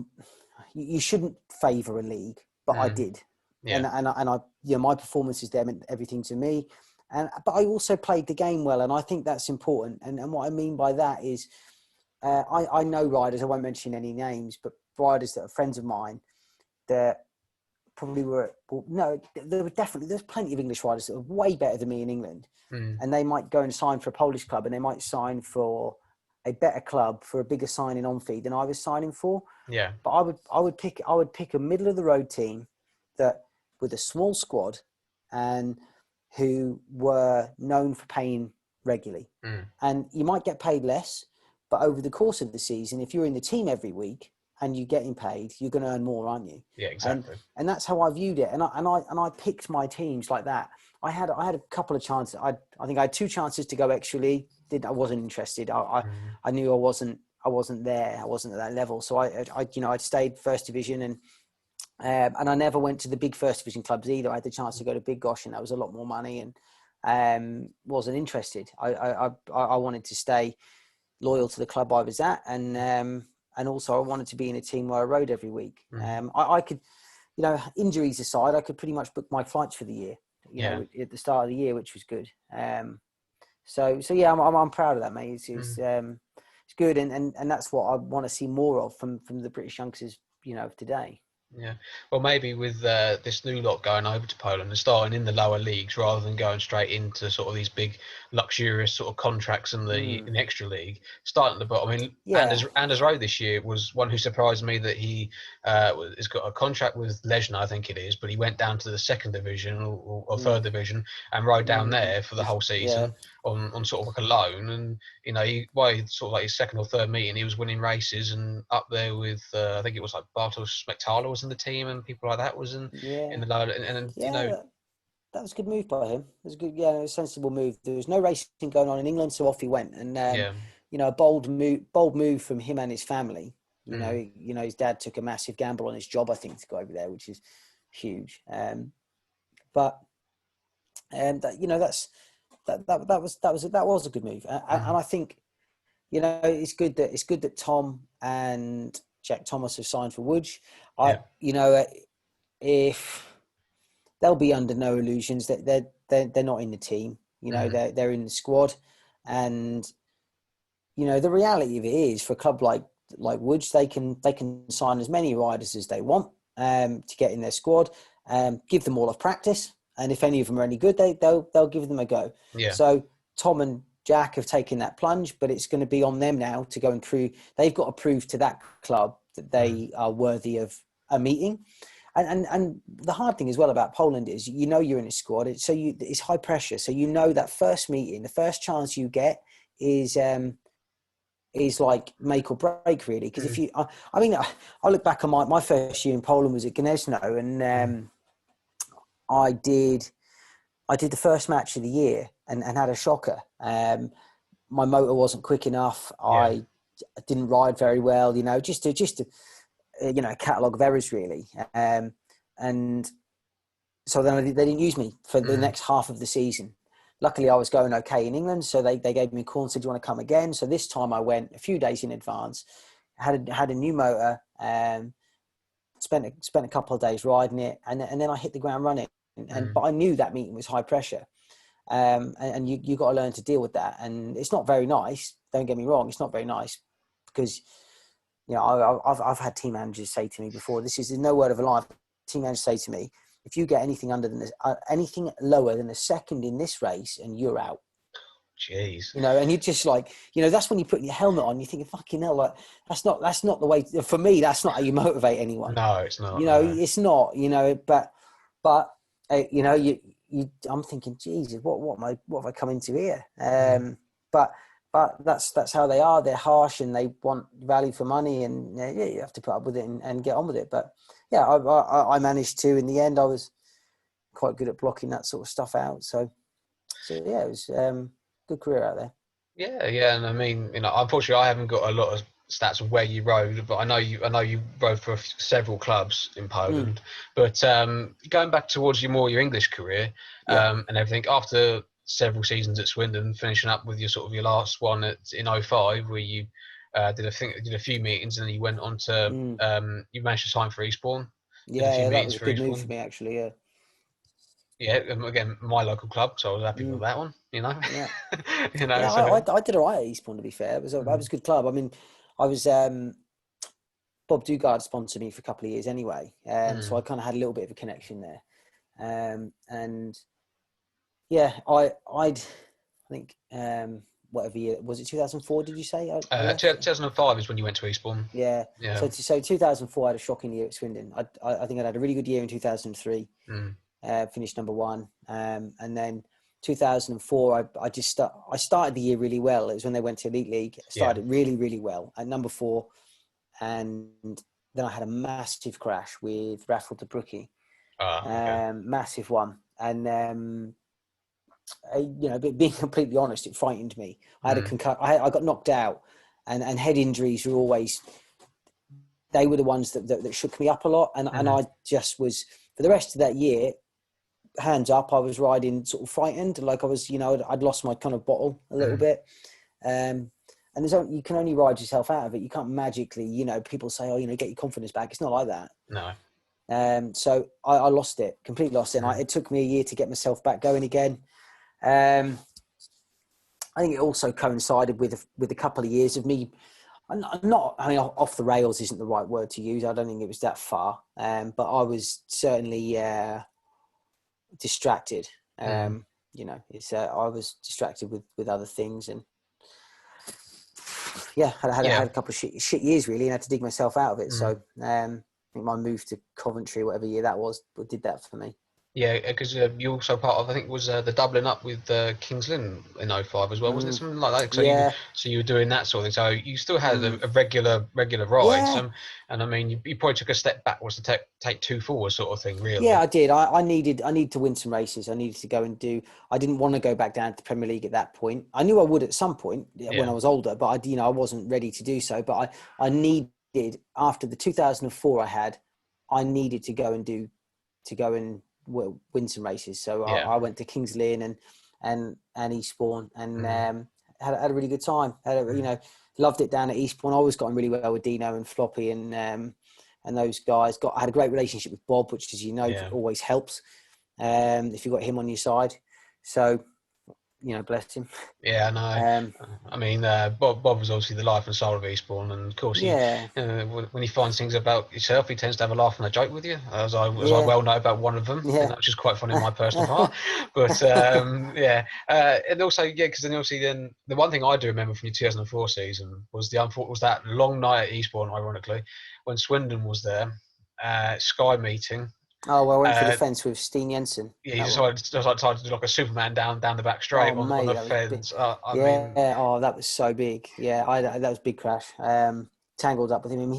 S2: You shouldn't favour a league, but I did, and I my performances there meant everything to me. But I also played the game well, and I think that's important. And what I mean by that is, I know riders. I won't mention any names, but riders that are friends of mine that probably there's plenty of English riders that are way better than me in England, and they might go and sign for a Polish club, and they might sign for a better club for a bigger signing on fee than I was signing for. Yeah. But I would pick a middle of the road team that with a small squad and who were known for paying regularly. And you might get paid less, but over the course of the season, if you're in the team every week and you're getting paid, you're going to earn more, aren't you? Yeah, exactly. And that's how I viewed it. And I picked my teams like that. I had a couple of chances. I think I had 2 chances to go extra league. I wasn't interested. I knew I wasn't there. I wasn't at that level. So I'd stayed first division, and I never went to the big first division clubs either. I had the chance to go to Big Gosh, and that was a lot more money, and wasn't interested. I wanted to stay loyal to the club I was at, and also I wanted to be in a team where I rode every week. I could, injuries aside, I could pretty much book my flights for the year. At the start of the year, which was good. So yeah, I'm proud of that, mate. It's good, and that's what I want to see more of from the British youngsters, of today.
S1: Yeah, well, maybe with this new lot going over to Poland and starting in the lower leagues rather than going straight into sort of these big luxurious sort of contracts in the extra league, starting at the bottom. I mean, Anders Rowe this year was one who surprised me that he has got a contract with Lejna, I think it is, but he went down to the second division or third division and rode down there for the whole season on sort of like a loan. And he sort of like his second or third meeting, he was winning races and up there with I think it was like Bartosz Smektala was in the team and people like that was in the lower, and
S2: that was a good move by him. It was a good, a sensible move. There was no racing going on in England, so off he went. And a bold move from him and his family. You know, his dad took a massive gamble on his job, I think, to go over there, which is huge. That was a good move, and I think, it's good that Tom and Jack Thomas have signed for Woodge. If they'll be under no illusions that they're not in the team, they're in the squad, and the reality of it is, for a club like Woodge, they can sign as many riders as they want to get in their squad, give them all off practice, and if any of them are any good, they'll give them a go. So Tom and Jack have taken that plunge, but it's going to be on them now to go and prove. They've got to prove to that club that they are worthy of a meeting. And the hard thing as well about Poland is, you're in a squad, it's high pressure. So that first meeting, the first chance you get is like make or break, really. Because if I look back on my first year in Poland was at Gniezno, and I did the first match of the year and had a shocker. My motor wasn't quick enough. I didn't ride very well, just a catalogue of errors, really. And so then they didn't use me for the next half of the season. Luckily, I was going okay in England, so they gave me a call and said, "Do you want to come again?" So this time I went a few days in advance, had a new motor, spent a couple of days riding it, and then I hit the ground running. But I knew that meeting was high pressure, and you got to learn to deal with that. And it's not very nice. Don't get me wrong; it's not very nice, because I've had team managers say to me before. This is no word of a lie. Team managers say to me, "If you get anything anything lower than a second in this race, and you're out."
S1: Jeez.
S2: And you're just like, that's when you put your helmet on. You think, fucking hell, like that's not the way. For me, that's not how you motivate anyone.
S1: No, it's not.
S2: It's not. But I'm thinking, Jesus, what have I come into here? But that's how they are. They're harsh and they want value for money, and you have to put up with it and get on with it. But yeah, I managed to. In the end, I was quite good at blocking that sort of stuff out. So yeah, it was good career out there.
S1: Yeah, and I mean, unfortunately, I haven't got a lot of stats of where you rode, but I know you rode for several clubs in Poland. But going back towards your English career and everything, after several seasons at Swindon, finishing up with your last one in 2005, where you did a few meetings, and then you went on to you managed to sign for Eastbourne.
S2: Yeah, that was a good move for me, actually. Yeah.
S1: Yeah, again, my local club, so I was happy with that one.
S2: Yeah.
S1: So.
S2: I did all right at Eastbourne, to be fair. It was a good club. I mean, I was Bob Dugard sponsored me for a couple of years anyway, so I kind of had a little bit of a connection there. And yeah, I think whatever year was it, 2004? Did you say?
S1: 2005 is when you went to Eastbourne.
S2: Yeah. So 2004, I had a shocking year at Swindon. I think I had a really good year in 2003. Finished number one, and then 2004, I started the year really well. It was when they went to Elite League. I started really, really well at number 4, and then I had a massive crash with Rafael de Brookie, massive one, and being completely honest, it frightened me. I had a concussion. I got knocked out, and head injuries were always. They were the ones that shook me up a lot, and I just was, for the rest of that year, hands up, I was riding sort of frightened, like I was, I'd lost my kind of bottle a little bit. And you can only ride yourself out of it. You can't magically, people say, get your confidence back. It's not like that.
S1: No.
S2: So I lost it, completely lost it. And it took me a year to get myself back going again. I think it also coincided with a couple of years of me. Off the rails isn't the right word to use. I don't think it was that far. But I was certainly distracted. I was distracted with other things, and had a couple of shit years really, and had to dig myself out of it. So I think my move to Coventry, whatever year that was, did that for me.
S1: Yeah, because you're also part of, I think it was the doubling up with Kings Lynn in '05 as well, wasn't it? Something like that.
S2: Yeah.
S1: So you were doing that sort of thing. So you still had
S2: Mm.
S1: a regular ride.
S2: Yeah.
S1: And I mean, you probably took a step backwards to take two forward, sort of thing,
S2: Yeah,
S1: really.
S2: I did. I needed to win some races. I needed to go and do. I didn't want to go back down to the Premier League at that point. I knew I would at some point when I
S1: Yeah,
S2: was older, but I wasn't ready to do so. But I needed, after the 2004 I needed to go and win some races. So
S1: yeah,
S2: I went to Kings Lynn and Eastbourne and
S1: mm,
S2: had a really good time.
S1: mm,
S2: Loved it down at Eastbourne. I always got on really well with Dino and Floppy and those guys. I had a great relationship with Bob, which, as you know,
S1: yeah.
S2: always helps if you've got him on your side. So, bless him.
S1: Yeah, I know.
S2: Um,
S1: I mean, Bob was obviously the life and soul of Eastbourne, and of course,
S2: yeah,
S1: when he finds things about yourself, he tends to have a laugh and a joke with you, as I
S2: yeah,
S1: well know about one of them,
S2: yeah.
S1: which is quite funny in my personal part. But yeah, and also because then the one thing I do remember from your 2004 season was was that long night at Eastbourne, ironically, when Swindon was there, Sky meeting.
S2: Oh, well, I went through the
S1: Uh,
S2: fence with Steen Jensen.
S1: yeah, he
S2: That one.
S1: decided to do like a Superman down the back straight
S2: Oh,
S1: on
S2: mate,
S1: the
S2: that was big.
S1: fence. I mean,
S2: Yeah. Oh, that was so big. Yeah, that was a big crash. Tangled up with him. I mean,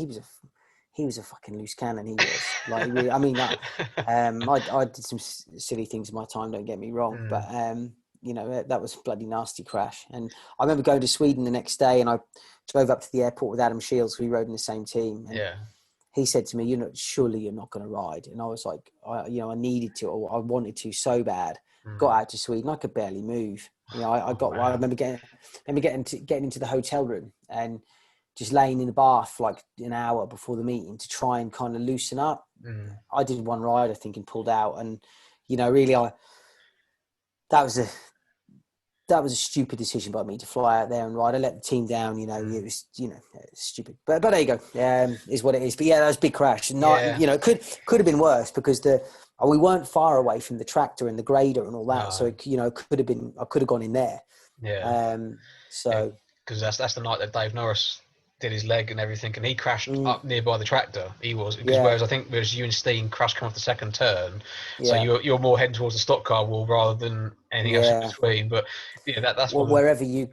S2: he was a fucking loose cannon. He was like, really, I mean, I did some silly things in my time. Don't get me wrong, but
S1: mm,
S2: that was a bloody nasty crash. And I remember going to Sweden the next day, and I drove up to the airport with Adam Shields. We rode in the same team, and
S1: yeah.
S2: he said to me, surely you're not going to ride. And I was like, I needed to, or I wanted to so bad. Got
S1: Mm.
S2: out to Sweden, I could barely move.
S1: Oh
S2: I
S1: man.
S2: remember getting into the hotel room and just laying in the bath for like an hour before the meeting to try and kind of loosen up.
S1: Mm.
S2: I did one ride, I think, and pulled out. And, really, that was a, that was a stupid decision by me to fly out there and ride. I let the team down. It
S1: Mm.
S2: was stupid. But there you go. Is what it is. But yeah, that was a big crash. And not
S1: Yeah.
S2: it could have been worse because we weren't far away from the tractor and the grader and all that. So
S1: No.
S2: it could have been. I could have gone in there.
S1: Yeah.
S2: Um,
S1: Yeah.
S2: so
S1: Because that's the night that Dave Norris did his leg and everything, and he crashed
S2: mm,
S1: up nearby the tractor. He was because
S2: yeah,
S1: whereas I think whereas you and Steen crashed coming off the second turn, so
S2: yeah,
S1: you're more heading towards the stock car wall rather than anything else in
S2: yeah.
S1: between. But yeah, that's
S2: Well,
S1: one
S2: wherever you.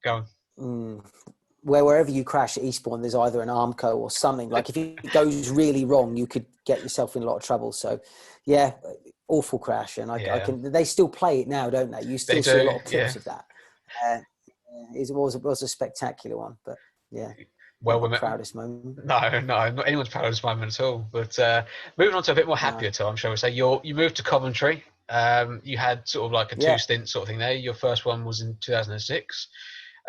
S1: going.
S2: Mm, wherever you crash at Eastbourne, there's either an Armco or something. Like if it goes really wrong, you could get yourself in a lot of trouble. So, yeah, awful crash. And I
S1: Yeah,
S2: can. They still play it now, don't they? You
S1: they
S2: still see a
S1: do.
S2: lot of
S1: Yeah.
S2: clips of that. Uh, it was a spectacular one, but yeah,
S1: Well,
S2: not my proudest moment.
S1: no, not anyone's proud of this moment at all. But moving on to a bit more
S2: No.
S1: happier time, shall we say? You moved to Coventry. You had sort of like a two
S2: Yeah,
S1: stint sort of thing there. Your first one was in 2006.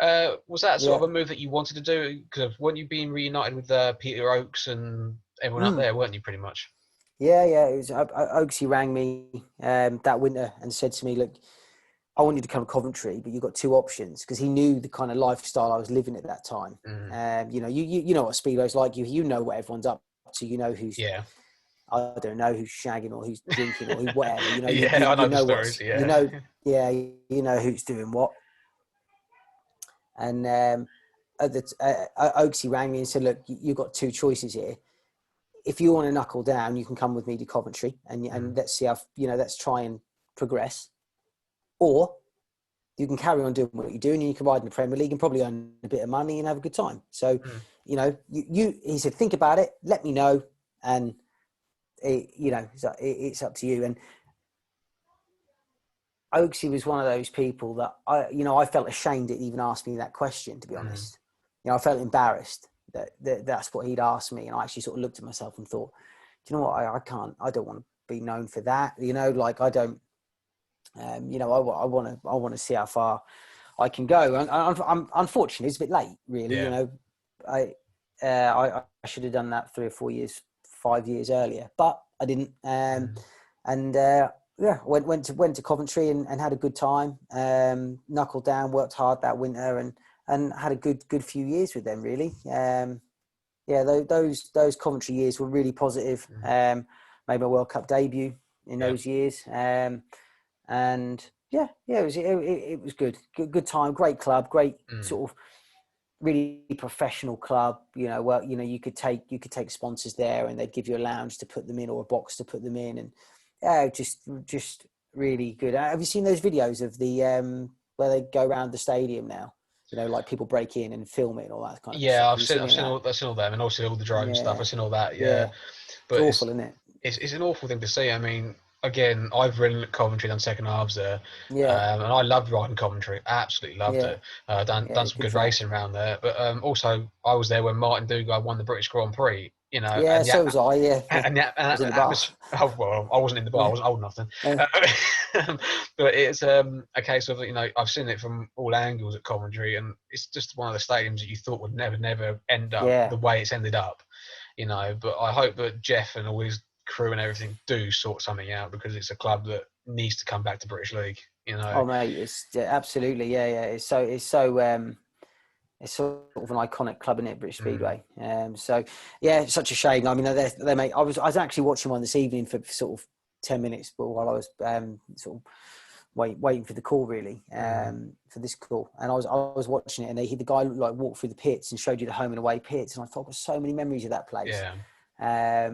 S1: Was that sort
S2: yeah.
S1: of a move that you wanted to do? Because weren't you being reunited with Peter Oakes and everyone up
S2: Mm.
S1: there, weren't you, pretty much?
S2: Yeah. It was Oaksy rang me that winter and said to me, "Look, I want you to come to Coventry, but you've got two options," because he knew the kind of lifestyle I was living at that time.
S1: Mm.
S2: You know what Speedway's like. You know what everyone's up to. You know who's,
S1: Yeah.
S2: I don't know, who's shagging or who's drinking or who whatever.
S1: Yeah, I know
S2: You
S1: the
S2: know
S1: stories. Yeah.
S2: yeah, you know who's doing what. And Oaksy rang me and said, "Look, you've got two choices here. If you want to knuckle down, you can come with me to Coventry, and
S1: Mm.
S2: let's see how let's try and progress, or you can carry on doing what you're doing and you can ride in the Premier League and probably earn a bit of money and have a good time." So,
S1: Mm.
S2: he said, "Think about it, let me know." And, it's up to you. And Oaksy was one of those people that I felt ashamed to even ask me that question, to be
S1: Mm.
S2: honest. I felt embarrassed that's what he'd asked me. And I actually sort of looked at myself and thought, do you know what? I don't want to be known for that. Like I don't, I want to see how far I can go. And I'm unfortunately, it's a bit late, really.
S1: Yeah.
S2: I I should have done that 3 or 4 years, 5 years earlier, but I didn't.
S1: Mm.
S2: And yeah, went to Coventry and had a good time. Knuckled down, worked hard that winter, and had a good few years with them, really. Yeah, those Coventry years were really positive.
S1: Mm.
S2: Made my World Cup debut in
S1: Yeah.
S2: those years. And it was good time, great club, great
S1: Mm.
S2: sort of really professional club. You could take sponsors there, and they'd give you a lounge to put them in or a box to put them in, and just really good. Have you seen those videos of the where they go around the stadium now? You know, like people break in and film it and all that kind of stuff.
S1: Yeah,
S2: Have you seen
S1: I've seen all them, and also all the drone stuff.
S2: Yeah,
S1: I've seen all that. Yeah,
S2: yeah. It's
S1: but
S2: awful, isn't it?
S1: it's an awful thing to see. I mean, again, I've ridden at Coventry, done second halves there,
S2: Yeah,
S1: and I loved riding Coventry. Absolutely loved
S2: yeah,
S1: it. Done
S2: yeah.
S1: some
S2: Good
S1: good
S2: track.
S1: racing around there. But also, I was there when Martin Dugard won the British Grand Prix. You know,
S2: Yeah,
S1: and
S2: so was I. Yeah,
S1: and
S2: I was in the
S1: the
S2: bar.
S1: atmosphere. Oh well, I wasn't in the bar. I
S2: Yeah,
S1: wasn't old enough then.
S2: yeah,
S1: But it's a case of, you know, I've seen it from all angles at Coventry, and it's just one of the stadiums that you thought would never end up
S2: yeah.
S1: the way it's ended up. You know, but I hope that Jeff and all his crew and everything do sort something out, because it's a club that needs to come back to British League. You know.
S2: Oh mate, it's absolutely yeah. It's sort of an iconic club, in it, British
S1: Mm.
S2: Speedway. So yeah, it's such a shame. I mean, they make. I was actually watching one this evening for sort of 10 minutes, but while I was sort of waiting for the call, really,
S1: Mm.
S2: for this call, and I was watching it, and the guy like walked through the pits and showed you the home and away pits, and I thought, I've got so many memories of that place.
S1: Yeah.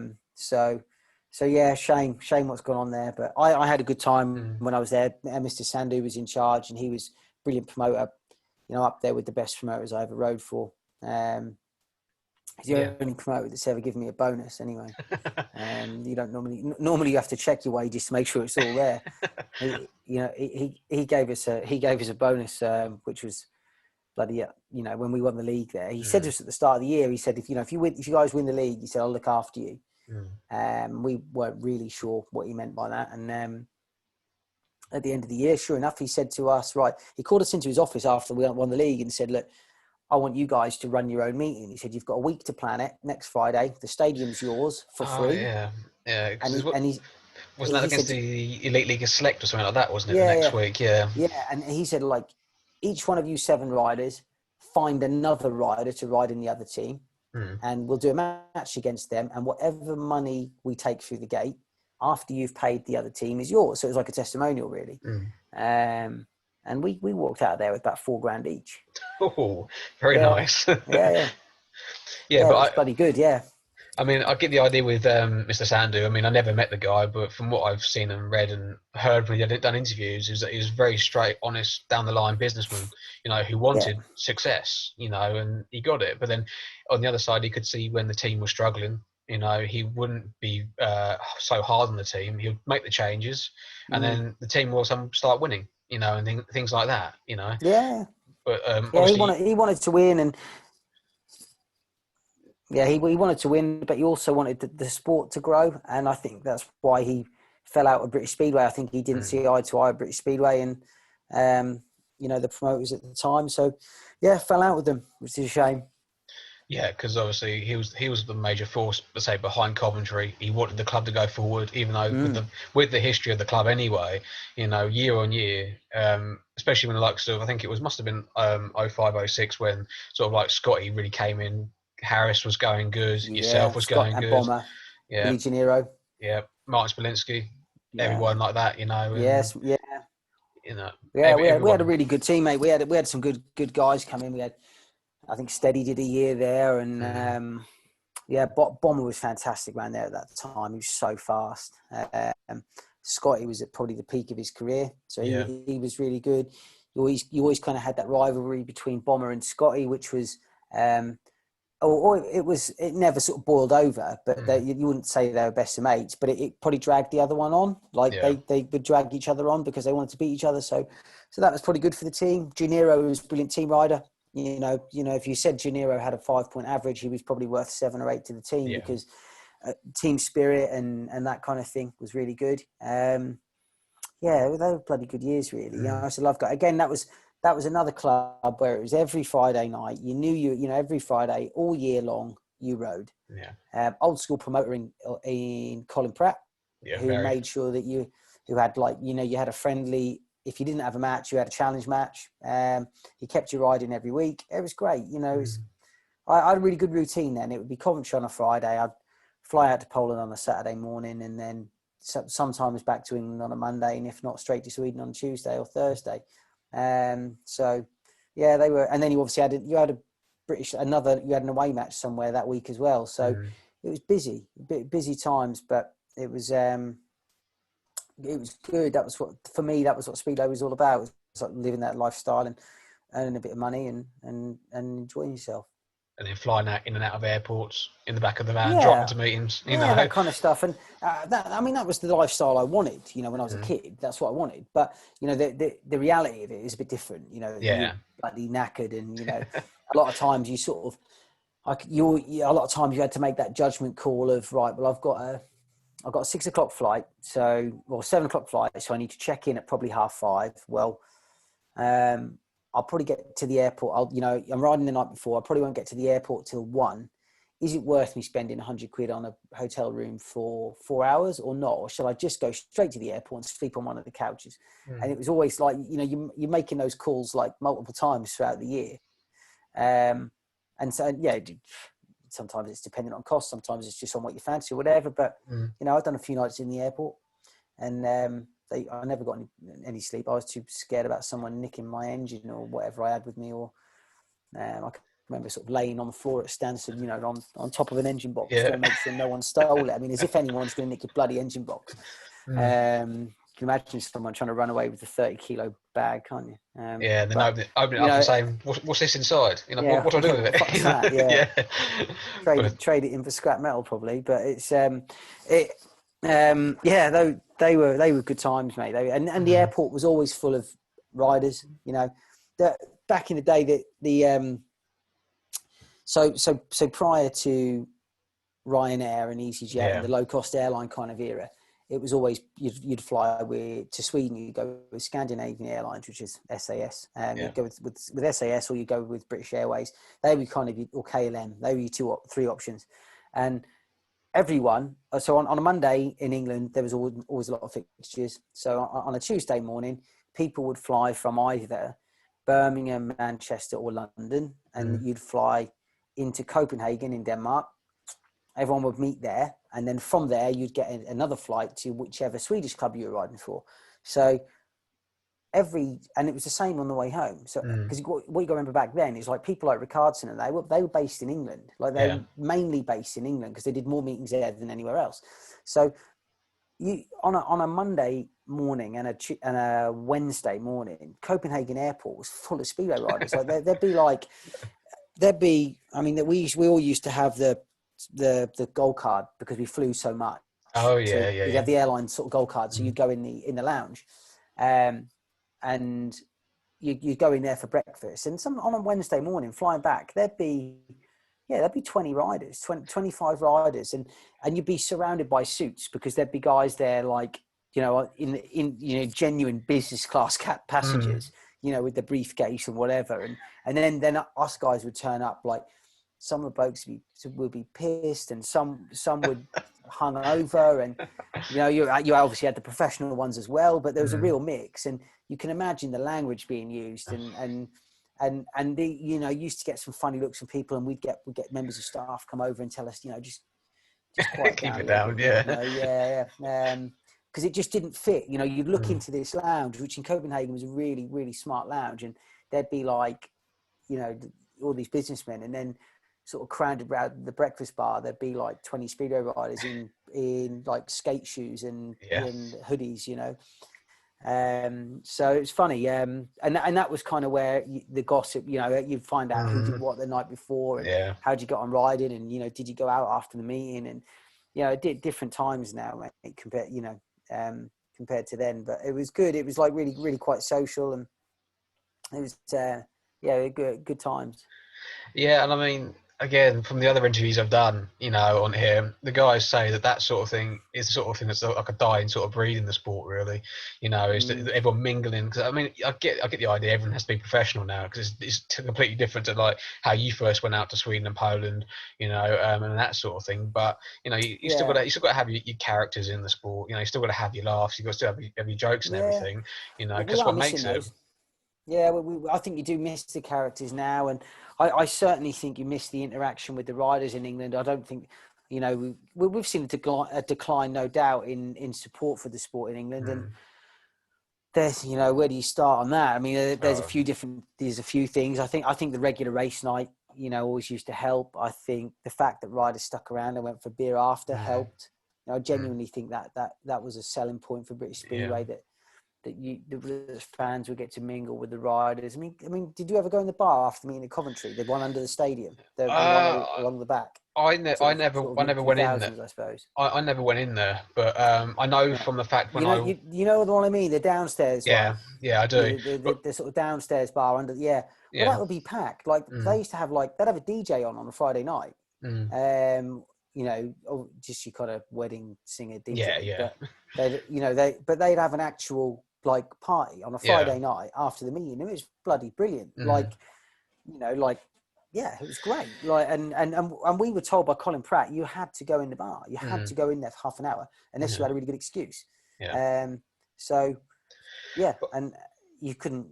S2: So yeah, shame what's gone on there. But I had a good time
S1: Mm.
S2: when I was there. Mr. Sandu was in charge, and he was a brilliant promoter. You know, up there with the best promoters I ever rode for. He's
S1: Yeah.
S2: the only promoter that's ever given me a bonus, anyway. You don't normally you have to check your wages to make sure it's all there. He gave us a bonus, which was bloody, you know, when we won the league there. He said to
S1: Mm.
S2: us at the start of the year, he said, if you guys win the league, he said, I'll look after you.
S1: Mm.
S2: We weren't really sure what he meant by that, and at the end of the year, sure enough, he said to us, right, he called us into his office after we won the league and said, look, I want you guys to run your own meeting. He said, you've got a week to plan it. Next Friday, the stadium's yours for
S1: Oh
S2: free.
S1: yeah, yeah.
S2: And
S1: Because wasn't that
S2: he
S1: against
S2: said,
S1: the Elite League of Select or something like that, wasn't it? The
S2: yeah,
S1: next
S2: yeah,
S1: week, yeah.
S2: yeah. And he said, like, each one of you 7 riders, find another rider to ride in the other team,
S1: Mm.
S2: and we'll do a match against them. And whatever money we take through the gate, after you've paid the other team, is yours. So it was like a testimonial, really.
S1: Mm.
S2: And we walked out of there with about $4,000 each.
S1: Oh, very
S2: Yeah,
S1: nice.
S2: yeah.
S1: Yeah,
S2: Yeah, it was
S1: but
S2: bloody good. Yeah,
S1: I mean, I get the idea with Mr. Sandu. I mean, I never met the guy, but from what I've seen and read and heard when he had done interviews, is that he was a very straight, honest, down the line businessman. You know, who
S2: yeah,
S1: wanted success. You know, and he got it. But then on the other side, he could see when the team was struggling. You know, he wouldn't be so hard on the team. He would make the changes, and then the team will also start winning. You know, and things like that. You know,
S2: yeah,
S1: but
S2: yeah.
S1: obviously,
S2: He wanted to win, and yeah, he wanted to win, but he also wanted the sport to grow, and I think that's why he fell out of British Speedway. I think he didn't
S1: mm,
S2: see eye to eye with British Speedway, and you know, the promoters at the time. So yeah, fell out with them, which is a shame.
S1: yeah, because obviously he was the major force, let's say, behind Coventry. He wanted the club to go forward, even though
S2: Mm.
S1: with the history of the club anyway, you know, year on year, especially when the likes of, I think it must have been 05, 06 when sort of like Scotty really came in. Harris was going good.
S2: Yeah,
S1: Yourself was
S2: Scott
S1: going
S2: and
S1: good.
S2: Bomber,
S1: Yeah,
S2: Billy Gennaro.
S1: yeah. Martin Spalinsky,
S2: Yeah,
S1: everyone like that, you know, and
S2: yes, yeah.
S1: you know,
S2: Yeah, we had a
S1: everyone.
S2: really good team, mate. We had some good guys come in. We had, I think, Steady did a year there, and
S1: Mm,
S2: yeah, Bomber was fantastic around there at that time. He was so fast. Scotty was at probably the peak of his career, so
S1: yeah.
S2: he was really good. You always kind of had that rivalry between Bomber and Scotty, which was or it never sort of boiled over, but
S1: Mm,
S2: you wouldn't say they were best of mates, but it probably dragged the other one on. Like
S1: yeah.
S2: they would drag each other on because they wanted to beat each other. So that was probably good for the team. Gennaro was a brilliant team rider. You know, if you said Gennaro had a 5-point average, he was probably worth 7 or 8 to the team
S1: Yeah.
S2: because team spirit and that kind of thing was really good. Yeah, they were bloody good years, really. You know,
S1: Mm,
S2: I used to love guys. Again, that was another club where it was every Friday night. You knew you know, every Friday all year long you rode.
S1: yeah.
S2: Old school promoter in Colin Pratt,
S1: Yeah.
S2: who
S1: Very.
S2: made sure that who had, like, you know, you had a friendly. If you didn't have a match, you had a challenge match. He kept you riding every week. It was great. You know,
S1: Mm,
S2: I had a really good routine then. It would be Coventry on a Friday. I'd fly out to Poland on a Saturday morning, and then sometimes back to England on a Monday, and if not, straight to Sweden on Tuesday or Thursday. So yeah, they were. And then you obviously had you had an away match somewhere that week as well. So
S1: mm.
S2: it was busy times, but it was it was good. That was what, for me, that was what Speedway was all about. It was like living that lifestyle and earning a bit of money and enjoying yourself.
S1: And then flying out in and out of airports in the back of the van, driving
S2: Yeah,
S1: to meetings, you
S2: yeah,
S1: know.
S2: that kind of stuff. And that was the lifestyle I wanted, when I was a kid. That's what I wanted. But, the reality of it is a bit different. You're
S1: Yeah.
S2: bloody knackered and, a lot of times you sort of, a lot of times you had to make that judgment call of, right, well, I've got a 6 o'clock flight, 7 o'clock flight, so I need to check in at probably 5:30. Well, I'll probably get to the airport. I'm riding the night before. I probably won't get to the airport till 1. Is it worth me spending 100 quid on a hotel room for 4 hours or not? Or shall I just go straight to the airport and sleep on one of the couches? And it was always like, you're making those calls like multiple times throughout the year. And so, yeah, sometimes it's dependent on cost. Sometimes it's just on what you fancy or whatever. But, I've done a few nights in the airport and I never got any sleep. I was too scared about someone nicking my engine or whatever I had with me. Or I can remember sort of laying on the floor at Stansted, on top of an engine box, trying to make sure no one stole it. I mean, as if anyone's going to nick your bloody engine box. You can imagine someone trying to run away with a 30-kilo bag, can't you?
S1: Yeah, and then open it up and saying, "What's this inside? What do I do with it?"
S2: What's that? Yeah. Trade it in for scrap metal, probably. But it's they were good times, mate. And the airport was always full of riders. Back in the day, so prior to Ryanair and EasyJet and the low cost airline kind of era, it was always you'd fly to Sweden. You go with Scandinavian Airlines, which is SAS. You'd go with SAS, or you go with British Airways. They were kind of, or KLM. They were your 3 options. And everyone. So on a Monday in England, there was always a lot of fixtures. So on a Tuesday morning, people would fly from either Birmingham, Manchester, or London, and you'd fly into Copenhagen in Denmark. Everyone would meet there, and then from there you'd get another flight to whichever Swedish club you were riding for. So and it was the same on the way home. So because what you got to remember back then is like people like Ricardson and they were based in England, like they were mainly based in England because they did more meetings there than anywhere else. So you on a Monday morning and a Wednesday morning, Copenhagen Airport was full of Speedway riders. Like there'd be. I mean, we all used to have the gold card because we flew so much.
S1: Oh yeah,
S2: so
S1: yeah.
S2: You'd have the airline sort of gold card, so you'd go in the lounge, and you'd go in there for breakfast. And on a Wednesday morning, flying back, there'd be 20 riders, 25 riders, and you'd be surrounded by suits because there'd be guys there like in genuine business class passengers, with the briefcase and whatever, and then us guys would turn up like. Some of the blokes would be pissed, and some would hung over, and you obviously had the professional ones as well. But there was a real mix, and you can imagine the language being used, and used to get some funny looks from people, and we'd get members of staff come over and tell us, just quiet
S1: keep
S2: down
S1: it down,
S2: bit, because it just didn't fit. You'd look into this lounge, which in Copenhagen was a really, really smart lounge, and there'd be like, all these businessmen, and then sort of crowded around the breakfast bar, there'd be like 20 Speedway riders in like skate shoes and hoodies, so it's funny, and that was kind of where the gossip, you'd find out who did what the night before, and how'd you get on riding, and did you go out after the meeting, and different times now, mate, compared to then. But it was good. It was like really, really quite social, and it was good times.
S1: Yeah, and I mean, again, from the other interviews I've done, on here, the guys say that sort of thing is the sort of thing that's like a dying sort of breed in the sport, really. Is that everyone mingling. Because I mean, I get the idea. Everyone has to be professional now because it's completely different to like how you first went out to Sweden and Poland, and that sort of thing. But you still got to have your characters in the sport. You still got to have your laughs. You got to still have your jokes and everything. Because what makes it.
S2: Yeah, I think you do miss the characters now, and I certainly think you miss the interaction with the riders in England. I don't think, we've seen a decline, no doubt, in support for the sport in England, and there's, where do you start on that? I mean, there's a few things. I think the regular race night, always used to help. I think the fact that riders stuck around and went for beer after helped. I genuinely think that was a selling point for British Speedway, that the fans would get to mingle with the riders. I mean, did you ever go in the bar after meeting at Coventry? The one under the stadium, the one along the back.
S1: I never went in there.
S2: I suppose.
S1: I never went in there, but I know from the fact when
S2: you know the one I mean, the downstairs one.
S1: Yeah, I do.
S2: The sort of downstairs bar under. Yeah. Well, that would be packed. Like they used to have they'd have a DJ on a Friday night. You know, just your kind of wedding singer DJ.
S1: Yeah.
S2: But they'd have an actual party on a Friday night after the meeting. It was bloody brilliant. Yeah, it was great. And we were told by Colin Pratt, you had to go in the bar. You had to go in there for half an hour unless you had a really good excuse. So, yeah, and you couldn't.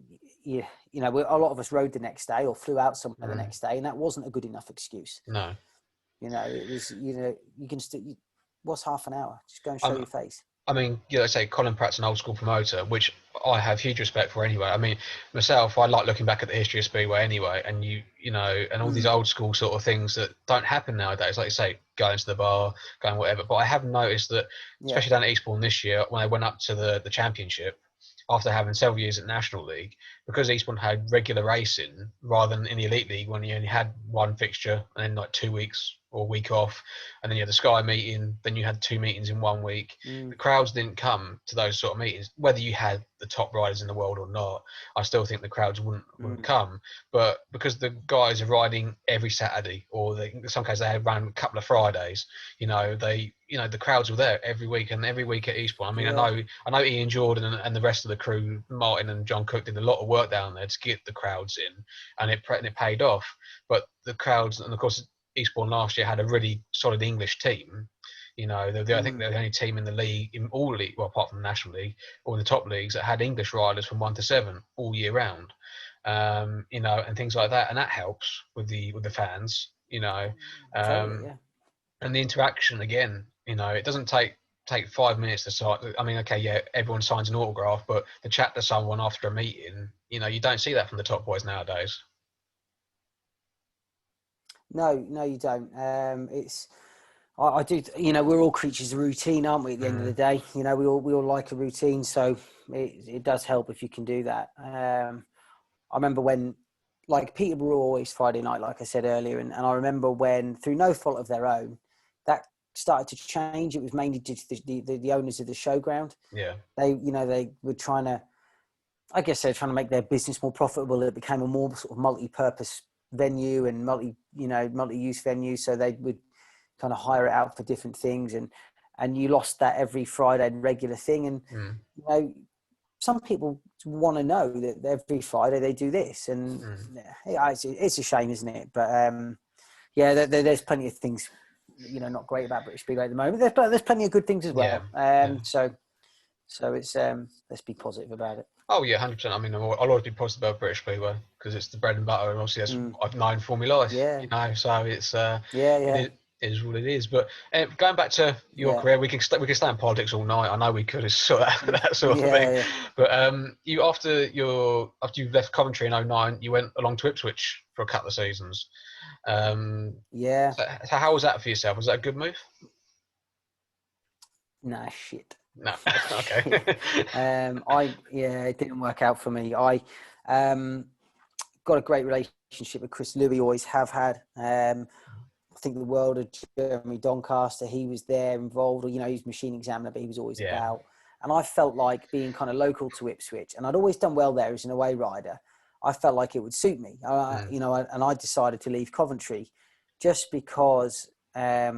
S2: A lot of us rode the next day or flew out somewhere the next day, and that wasn't a good enough excuse.
S1: No.
S2: It was. You can still. What's half an hour? Just go and show your face.
S1: I mean, I say Colin Pratt's an old school promoter, which I have huge respect for anyway. I mean, myself, I like looking back at the history of Speedway anyway, and and all these old school sort of things that don't happen nowadays. Like you say, going to the bar, going whatever. But I have noticed that, especially down at Eastbourne this year, when they went up to the championship, after having several years at National League, because Eastbourne had regular racing rather than in the Elite League when you only had one fixture and then 2 weeks or a week off, and then you had the Sky meeting, then you had 2 meetings in 1 week. The crowds didn't come to those sort of meetings, whether you had the top riders in the world or not. I still think the crowds wouldn't come, but because the guys are riding every Saturday, or in some cases they had run a couple of Fridays, the crowds were there every week, and every week at Eastbourne. I mean, I know Ian Jordan and the rest of the crew, Martin and John Cook, did a lot of work down there to get the crowds in, and it paid off. But the crowds, and of course, Eastbourne last year had a really solid English team. I think they're the only team in the league, in all league, well, apart from the National League or in the top leagues, that had English riders from 1 to 7 all year round. And things like that, and that helps with the fans.
S2: Totally,
S1: and the interaction again. It doesn't take 5 minutes to sign. I mean, okay, yeah, everyone signs an autograph, but to chat to someone after a meeting, you don't see that from the top boys nowadays.
S2: No, you don't. I do. We're all creatures of routine, aren't we? At the end of the day, we all like a routine, so it does help if you can do that. I remember when, Peterborough always Friday night, like I said earlier, and I remember when, through no fault of their own, that started to change. It was mainly due to the owners of the showground.
S1: Yeah,
S2: they were trying to. I guess they're trying to make their business more profitable. It became a more sort of multi-purpose venue and multi-use venue, so they would kind of hire it out for different things, and you lost that every Friday regular thing. And some people want to know that every Friday they do this, and it's a shame, isn't it? But there's plenty of things not great about British Speedway at the moment. There's plenty of good things as well. So it's let's be positive about it.
S1: Oh yeah, 100%. I mean, I'll always be positive about British Speedway because it's the bread and butter, and obviously that's I've known for my life. So it's it is what it is. But going back to your career, we can stay in politics all night. I know we could, sort of that sort of thing. Yeah. But you after you left Coventry in 2009, you went along to Ipswich for a couple of seasons. So how was that for yourself? Was that a good move?
S2: Nah, shit.
S1: No, okay.
S2: It didn't work out for me. I got a great relationship with Chris Louis, always have had. I think the world of Jeremy Doncaster, he was there involved, or he's machine examiner, but he was always about. And I felt like being kind of local to Ipswich, and I'd always done well there as an away rider. I felt like it would suit me, and I decided to leave Coventry just because I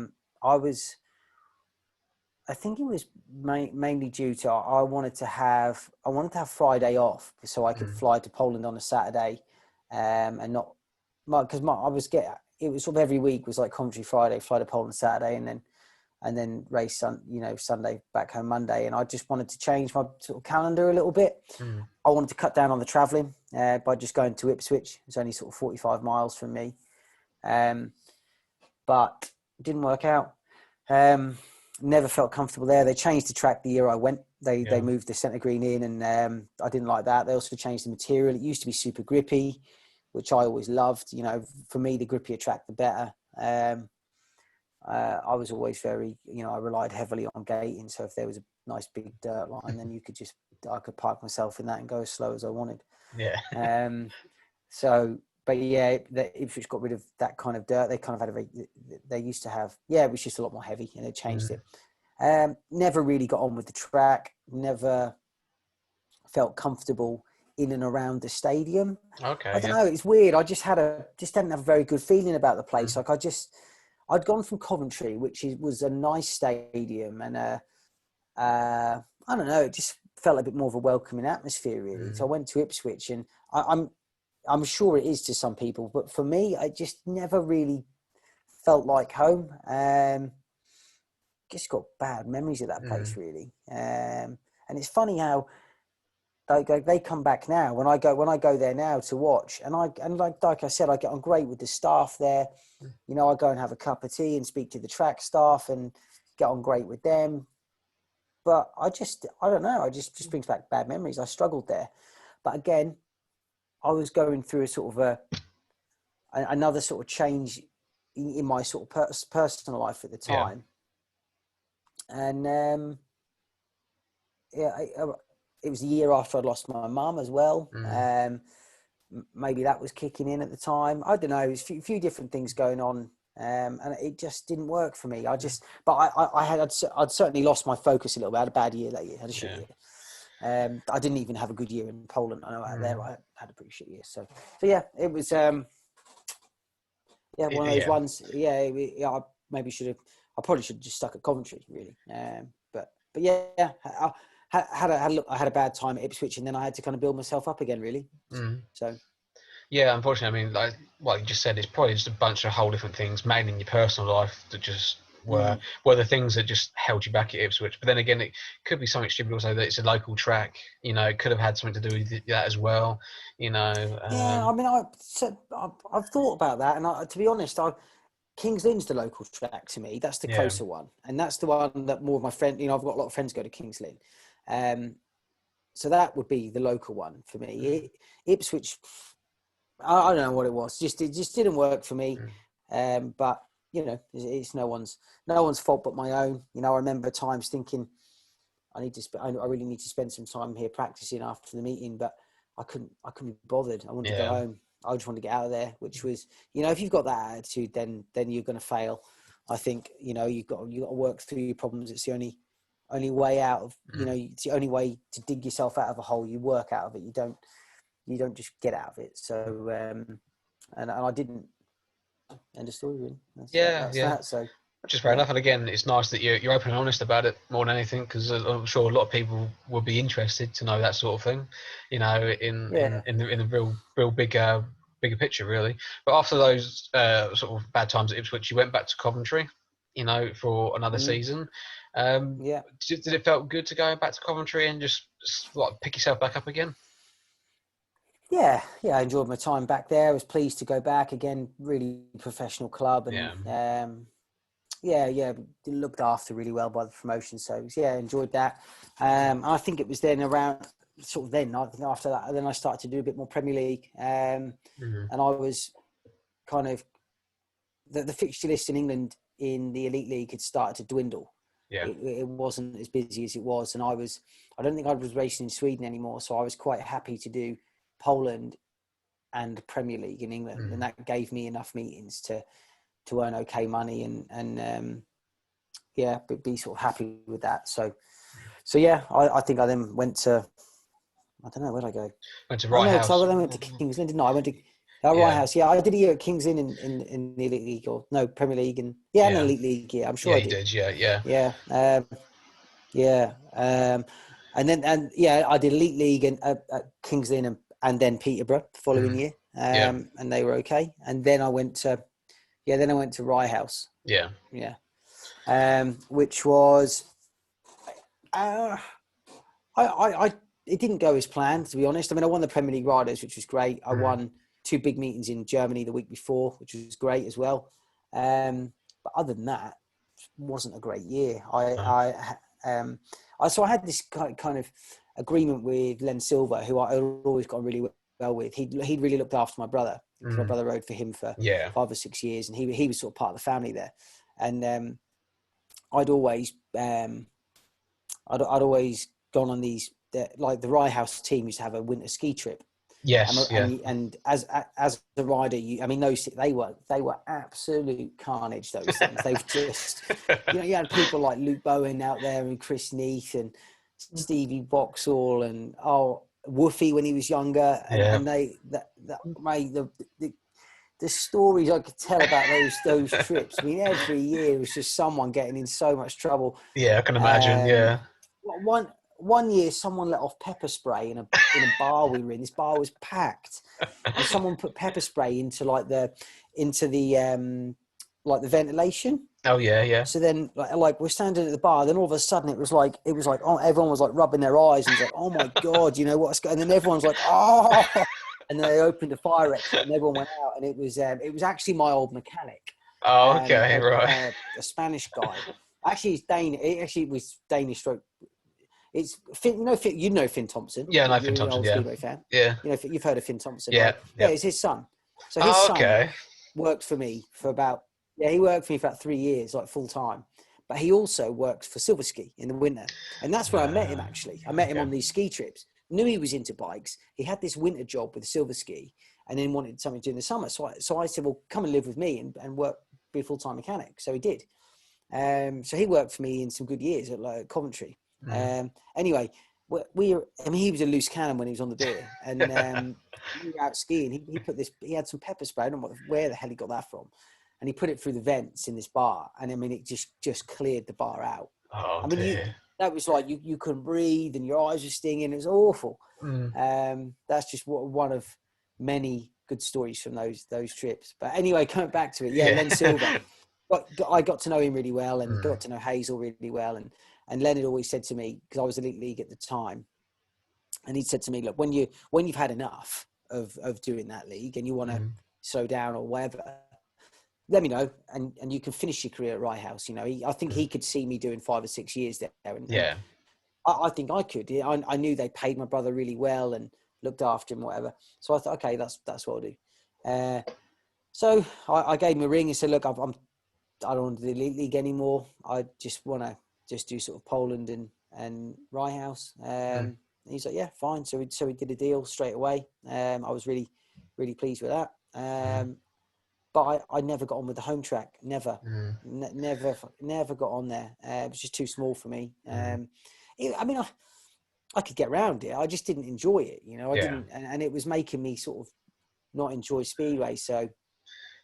S2: think it was mainly due to I wanted to have Friday off so I could fly to Poland on a Saturday, and not because it was sort of every week was like Coventry Friday, fly to Poland Saturday, and then race Sunday back home Monday, and I just wanted to change my sort of calendar a little bit. I wanted to cut down on the travelling by just going to Ipswich. It's only sort of 45 miles from me, but it didn't work out. Never felt comfortable there. They changed the track the year I went. They moved the centre green in, and I didn't like that. They also changed the material. It used to be super grippy, which I always loved. For me, the grippier track, the better. I was always very, I relied heavily on gating. So if there was a nice big dirt line, then I could park myself in that and go as slow as I wanted.
S1: Yeah.
S2: But yeah, Ipswich got rid of that kind of dirt. They kind of had they used to have, it was just a lot more heavy, and they changed it. Never really got on with the track. Never felt comfortable in and around the stadium.
S1: Okay.
S2: I don't know. It's weird. I just didn't have a very good feeling about the place. Like I'd gone from Coventry, which was a nice stadium, and I don't know. It just felt a bit more of a welcoming atmosphere, really. So I went to Ipswich, and I'm sure it is to some people, but for me, I just never really felt like home. Just got bad memories of that place, really. And it's funny how they come back now. When I go there now to watch, and like I said, I get on great with the staff there. I go and have a cup of tea and speak to the track staff and get on great with them. But I don't know. It just brings back bad memories. I struggled there, but again, I was going through a sort of another sort of change in my sort of personal life at the time. And it was a year after I'd lost my mum as well. Maybe that was kicking in at the time. I don't know. There's a few different things going on, and it just didn't work for me. I'd certainly lost my focus a little bit. I had a bad year that year. I had a shit year. I didn't even have a good year in Poland. I know out there I had a pretty shit year. So yeah, it was one of those ones. I maybe should have. I probably should have just stuck at Coventry, really. But yeah, I had a bad time at Ipswich, and then I had to kind of build myself up again, really. So.
S1: Yeah, unfortunately, I mean, like what you just said, it's probably just a bunch of whole different things, mainly in your personal life, that just were the things that just held you back at Ipswich. But then again, it could be something stupid also that it's a local track. It could have had something to do with that as well.
S2: Yeah, I mean, I've thought about that, and to be honest, Kings Lynn's the local track to me. That's the closer one, and that's the one that more of my friends. I've got a lot of friends go to Kings Lynn, so that would be the local one for me. Ipswich, I don't know what it was. It just didn't work for me. But it's no one's fault but my own. I remember times thinking I really need to spend some time here practicing after the meeting, but I couldn't be bothered. I wanted to go home. I just wanted to get out of there, which was, if you've got that attitude, then you're going to fail. I think, you've got to work through your problems. It's the only way out of, it's the only way to dig yourself out of a hole. You work out of it. You don't just get out of it. So, and I didn't. End of story, really. That's that. So,
S1: which is fair enough. And again, it's nice that you're open and honest about it more than anything, because I'm sure a lot of people would be interested to know that sort of thing, in the real bigger picture, really. But after those sort of bad times at Ipswich, you went back to Coventry, for another season. Did it felt good to go back to Coventry and just pick yourself back up again?
S2: Yeah, I enjoyed my time back there. I was pleased to go back again. Really professional club, and looked after really well by the promotion. So enjoyed that. I think it was then around I think after that, then I started to do a bit more Premier League, and I was kind of the fixture list in England in the Elite League had started to dwindle.
S1: Yeah,
S2: it wasn't as busy as it was, and I don't think I was racing in Sweden anymore. So I was quite happy to do Poland and the Premier League in England, and that gave me enough meetings to earn okay money and be sort of happy with that. So I think I then went to, I don't know, where'd I go?
S1: Went to Rye House.
S2: I went to Kings Lynn, didn't I? I went to Rye House. Yeah, I did a year at Kings Lynn in the Elite League, or no, Premier League, and in the Elite League. Yeah, I'm sure I did. And then I did Elite League and at Kings Lynn and then Peterborough the following year, and they were okay. And then I went to Rye House. Which was it didn't go as planned, to be honest. I mean, I won the Premier League Riders, which was great. I won 2 big meetings in Germany the week before, which was great as well. But other than that, it wasn't a great year. So I had this kind of agreement with Len Silver, who I always got really well with. He'd really looked after my brother, because my brother rode for him for 5 or 6 years, and he was sort of part of the family there. and I'd always gone on these, like the Rye House team used to have a winter ski trip.
S1: Yes,
S2: and as a rider, I mean, those they were absolute carnage. Those things, they were just, you had people like Luke Bowen out there and Chris Neath and Stevie Vauxhall and Woofy when he was younger, and the stories I could tell about those trips. I mean, every year was just someone getting in so much trouble.
S1: Yeah, I can imagine.
S2: One year, someone let off pepper spray in a bar we were in. This bar was packed, and someone put pepper spray into the ventilation.
S1: Oh yeah.
S2: So then, like we're standing at the bar, then all of a sudden it was like everyone was like rubbing their eyes and was like, oh my god, what's going? And then everyone's like, oh, and then they opened a fire exit and everyone went out, and it was actually my old mechanic.
S1: Oh, okay, right.
S2: A Spanish guy. Actually, he's Danish. Actually, it was Danish stroke. It's Finn, Finn Thompson.
S1: Yeah, I know Finn Thompson. Yeah,
S2: Speedway fan.
S1: Yeah,
S2: you've heard of Finn Thompson.
S1: Yeah,
S2: right? Yeah, it's his son. So his son worked for me for about 3 years, like full time. But he also worked for Silver Ski in the winter, and that's where I met him. Actually, I met him on these ski trips. Knew he was into bikes. He had this winter job with Silver Ski, and then wanted something to do in the summer. So I said, well, come and live with me and work, be a full time mechanic. So he did. So he worked for me in some good years at Coventry. Anyway, he was a loose cannon when he was on the beer, and we were out skiing. He had some pepper spray. I don't know where the hell he got that from, and he put it through the vents in this bar, and I mean, it just cleared the bar out.
S1: Oh,
S2: I mean, that was like you couldn't breathe, and your eyes were stinging. It was awful. That's just one of many good stories from those trips. But anyway, coming back to it, Len Silver. I got to know him really well, and got to know Hazel really well, and Len had always said to me, because I was Elite League at the time, and he said to me, look, when you've had enough of doing that league and you want to slow down or whatever, let me know, and you can finish your career at Rye House. I think he could see me doing 5 or 6 years there, and I think I could. I knew they paid my brother really well and looked after him, whatever. So I thought, okay, that's what I'll do. So I gave him a ring and said, look, I don't want to do the Elite League anymore. I just want to do sort of Poland and Rye House. And he's like, yeah, fine. So we did a deal straight away. I was really, really pleased with that. But I never got on with the home track. Never got on there. It was just too small for me. I could get around it. I just didn't enjoy it. I didn't, and it was making me sort of not enjoy Speedway. So.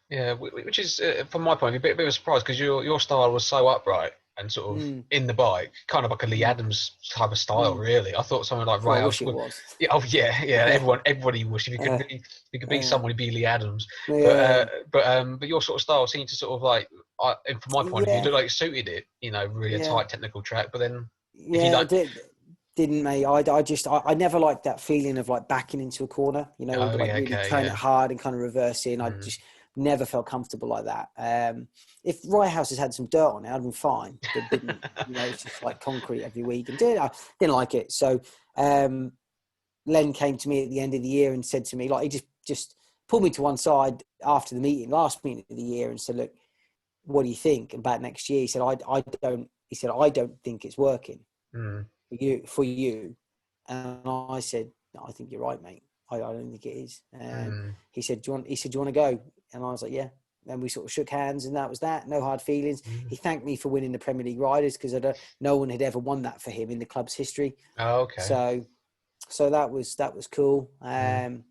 S1: Yeah, which is, from my point of view, a bit of a surprise, because your style was so upright and sort of in the bike, kind of like a Lee Adams type of style, really. I thought someone like Rye House would. Yeah, everybody wished if you could be someone, it'd be Lee Adams. But your sort of style seemed to sort of like, and from my point of view, looked like it suited it. Really a tight technical track. But then, if you like,
S2: didn't mate. I never liked that feeling of like backing into a corner. Really turn it hard and kind of reverse in. I just never felt comfortable like that. If Rye House has had some dirt on it, I'd been fine. But didn't, it's just like concrete every week, and I didn't like it. So Len came to me at the end of the year and said to me, like, he just pulled me to one side after the last meeting of the year, and said, look, what do you think about next year? He said, I don't think it's working for you. And I said, no, I think you're right, mate. I don't think it is. He said, do you want to go? And I was like, yeah. And we sort of shook hands, and that was that. No hard feelings. He thanked me for winning the Premier League Riders, because no one had ever won that for him in the club's history.
S1: Oh, okay.
S2: So that was cool. So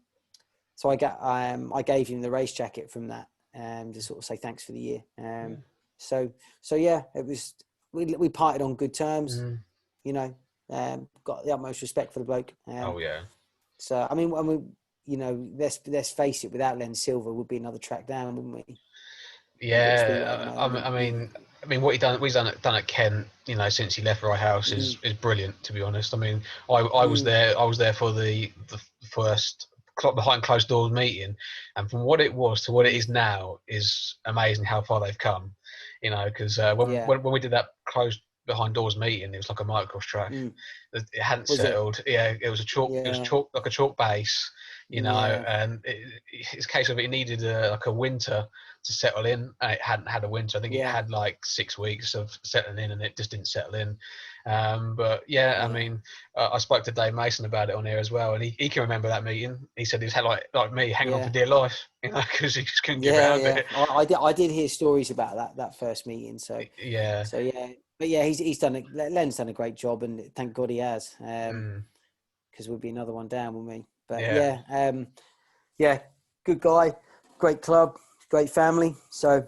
S2: I gave him the race jacket from that, to sort of say thanks for the year. So yeah, it was. We parted on good terms. Got the utmost respect for the bloke. So I mean, let's face it. Without Len Silver, would be another track down, wouldn't we?
S1: Yeah, I mean, what he's done at Kent, since he left Rye House is brilliant. To be honest, I mean, I was there for the first behind closed doors meeting, and from what it was to what it is now is amazing how far they've come. Because when we did that closed behind doors meeting, it was like a motocross track. It hadn't settled. It was a chalk. It was chalk, like a chalk base. And it's a case of it needed like a winter to settle in, and it hadn't had a winter. I think it
S2: Yeah.
S1: had like 6 weeks of settling in, and it just didn't settle in. But yeah, I mean, I spoke to Dave Mason about it on here as well, and he can remember that meeting. He said he's had like me hanging on for dear life, you know, because he just couldn't get around it.
S2: I did hear stories about that first meeting. So
S1: yeah.
S2: But yeah, he's done it. Len's done a great job, and thank God he has. Because we'd be another one down, wouldn't we? But yeah, good guy, great club, great family. So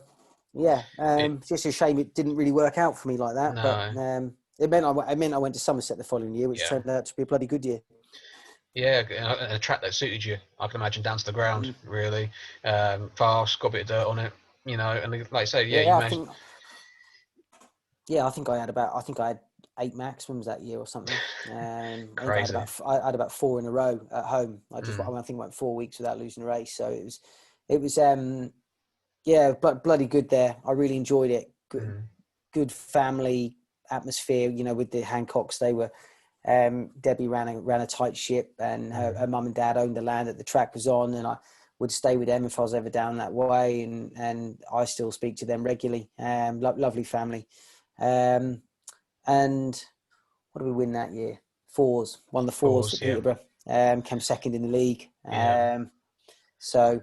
S2: yeah, it's just a shame it didn't really work out for me like that.
S1: No.
S2: But it meant I went to Somerset the following year, which turned out to be a bloody good year.
S1: Yeah, a track that suited you, I can imagine, down to the ground, really. Fast, got a bit of dirt on it, you know, and like I say, you mentioned...
S2: I think I had 8 maximums that year or something.
S1: Crazy.
S2: I had about 4 in a row at home. I think I went 4 weeks without losing a race. So it was bloody good there. I really enjoyed it. Good family atmosphere, you know, with the Hancocks. They were, Debbie ran a tight ship, and her mum and dad owned the land that the track was on, and I would stay with them if I was ever down that way. And I still speak to them regularly. Lovely family. And what did we win that year? Fours. Won the fours at Peterborough. Came second in the league. So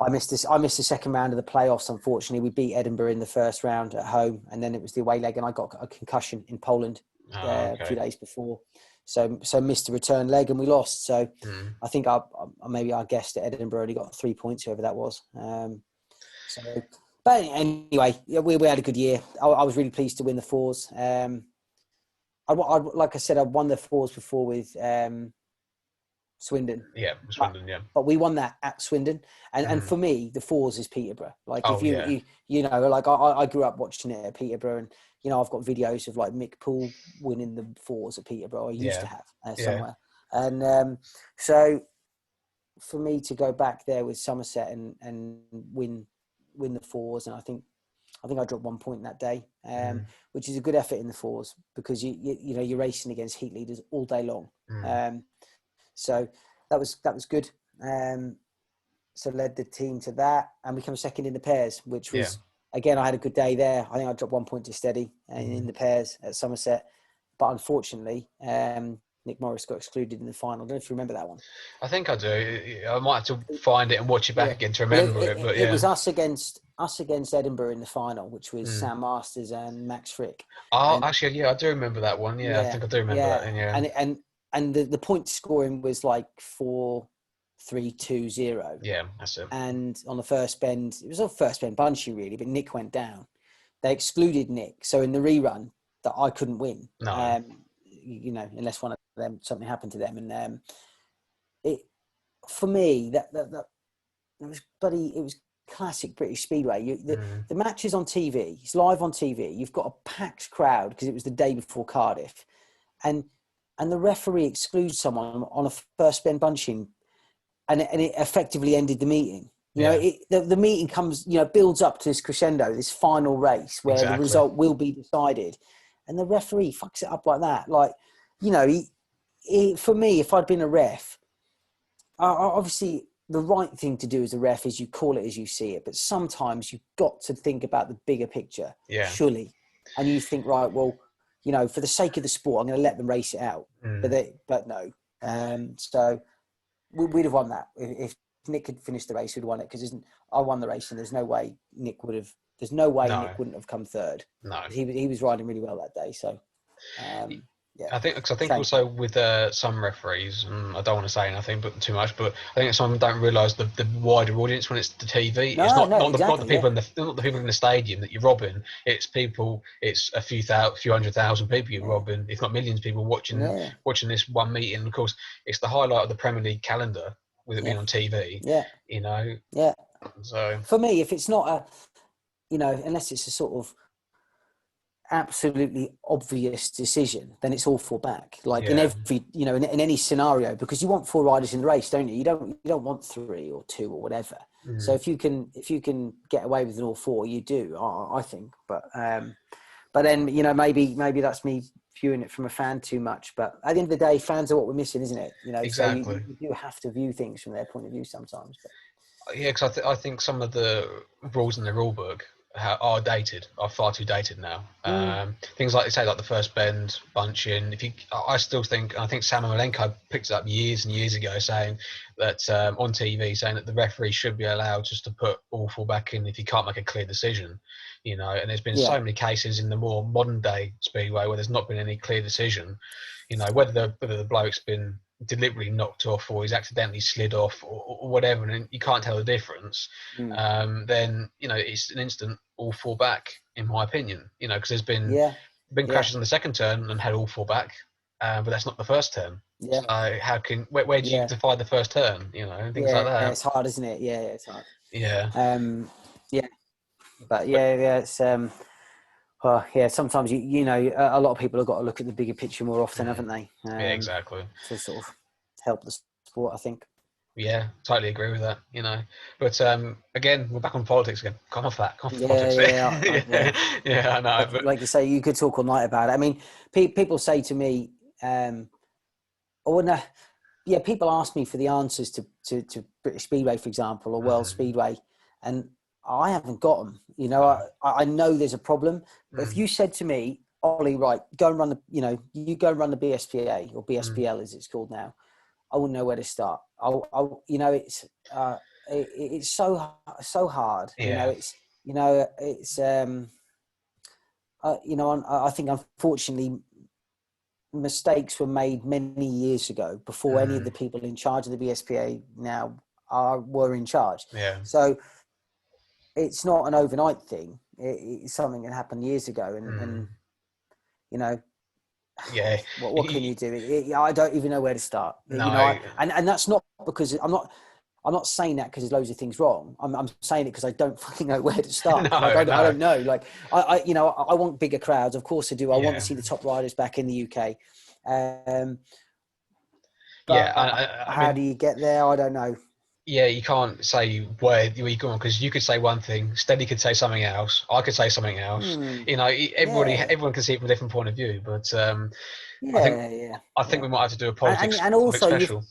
S2: I missed the second round of the playoffs. Unfortunately, we beat Edinburgh in the first round at home, and then it was the away leg, and I got a concussion in Poland a few days before. So missed the return leg, and we lost. So I think I guessed at Edinburgh only got 3 points, whoever that was. But anyway, we had a good year. I was really pleased to win the fours. Like I said, I won the fours before with Swindon.
S1: Yeah, Swindon.
S2: But we won that at Swindon, and for me, the fours is Peterborough. Like you know, like I grew up watching it at Peterborough, and you know, I've got videos of like Mick Poole winning the fours at Peterborough. I used to have somewhere, and so for me to go back there with Somerset and win the fours, and I think I dropped 1 point that day, which is a good effort in the fours, because you know you're racing against heat leaders all day long. So that was good. So led the team to that, and we came second in the pairs, which was again, I had a good day there. I think I dropped 1 point to steady in the pairs at Somerset, but unfortunately, Nick Morris got excluded in the final. I don't know if you remember that one.
S1: I think I do. I might have to find it and watch it back again to remember it. But
S2: it was us against Edinburgh in the final, which was Sam Masters and Max Frick.
S1: Oh, actually, I do remember that one. Yeah, I think I do remember that. Yeah,
S2: and the point scoring was like 4-3-2-0.
S1: Yeah, that's it.
S2: And on the first bend, it was a first bend bunchy really, but Nick went down. They excluded Nick, so in the rerun that I couldn't win.
S1: No.
S2: You know, unless one of them, something happened to them, and it for me that it was classic British Speedway. The match is on TV, it's live on TV. You've got a packed crowd because it was the day before Cardiff, and the referee excludes someone on a first bend bunching, and it effectively ended the meeting. You know, the meeting comes, you know, builds up to this crescendo, this final race where the result will be decided. And the referee fucks it up like that. Like, you know, for me, if I'd been a ref, obviously the right thing to do as a ref is you call it as you see it. But sometimes you've got to think about the bigger picture, surely. And you think, right, well, you know, for the sake of the sport, I'm going to let them race it out. But no. So we'd have won that. If Nick had finished the race, we'd have won it, because I won the race, and there's no way Nick would have... There's no way Nick wouldn't have come third. No, he was riding really well that day. So,
S1: I think also with some referees, and I don't want to say anything but too much, but I think some don't realise the wider audience when it's the TV.
S2: No,
S1: it's not
S2: exactly,
S1: the people not the people in the stadium that you're robbing. It's a few hundred thousand people you're robbing, if not millions of people watching this one meeting. Of course, it's the highlight of the Premier League calendar with it being on TV. You know. So
S2: for me, if it's not you know, unless it's a sort of absolutely obvious decision, then it's all for back. Like in every, you know, in any scenario, because you want 4 riders in the race, don't you? You don't want 3 or 2 or whatever. So if you can get away with it all 4, you do. I think. But then, you know, maybe that's me viewing it from a fan too much. But at the end of the day, fans are what we're missing, isn't it? You know,
S1: exactly.
S2: So you do have to view things from their point of view sometimes. But.
S1: Yeah, because I think some of the rules in the rule book are dated, are far too dated now. Things like, say, like the first bend, bunching. I still think, I think Sam Malenko picked it up years and years ago, saying that on TV, saying that the referee should be allowed just to put all four back in if he can't make a clear decision. And there's been
S2: Yeah.
S1: so many cases in the more modern day Speedway where there's not been any clear decision. Whether the bloke's been deliberately knocked off or he's accidentally slid off or whatever, and you can't tell the difference, then it's an instant all four back, in my opinion. Because there's been crashes on the second turn and had all four back, but that's not the first turn.
S2: Yeah.
S1: So where do you define the first turn? Things like that.
S2: It's hard, isn't it? Yeah, it's hard.
S1: Yeah.
S2: Yeah. But it's well, yeah. Sometimes a lot of people have got to look at the bigger picture more often, haven't they?
S1: Yeah, exactly.
S2: To sort of help the sport, I think.
S1: Yeah, totally agree with that. But again, we're back on politics again. Come off politics.
S2: Yeah,
S1: I know.
S2: Like you say, you could talk all night about it. I mean, people say to me, people ask me for the answers to British Speedway, for example, or World Speedway, and I haven't got them. I know there's a problem, but if you said to me, Ollie, right, go and run you go and run the BSPA or BSPL as it's called now, I wouldn't know where to start. It's so hard.
S1: Yeah.
S2: I think unfortunately mistakes were made many years ago before any of the people in charge of the BSPA now were in charge.
S1: Yeah.
S2: So it's not an overnight thing. It's something that happened years ago, and
S1: yeah.
S2: What can you do? I don't even know where to start.
S1: No.
S2: And that's not because I'm not saying that because there's loads of things wrong. I'm saying it because I don't fucking know where to start. I don't know. Like I want bigger crowds. Of course I do. I want to see the top riders back in the UK. How do you get there? I don't know.
S1: Yeah, you can't say where you're going because you could say one thing, Steady could say something else, I could say something else. Everyone can see it from a different point of view. But I think we might have to do a politics
S2: and also
S1: special.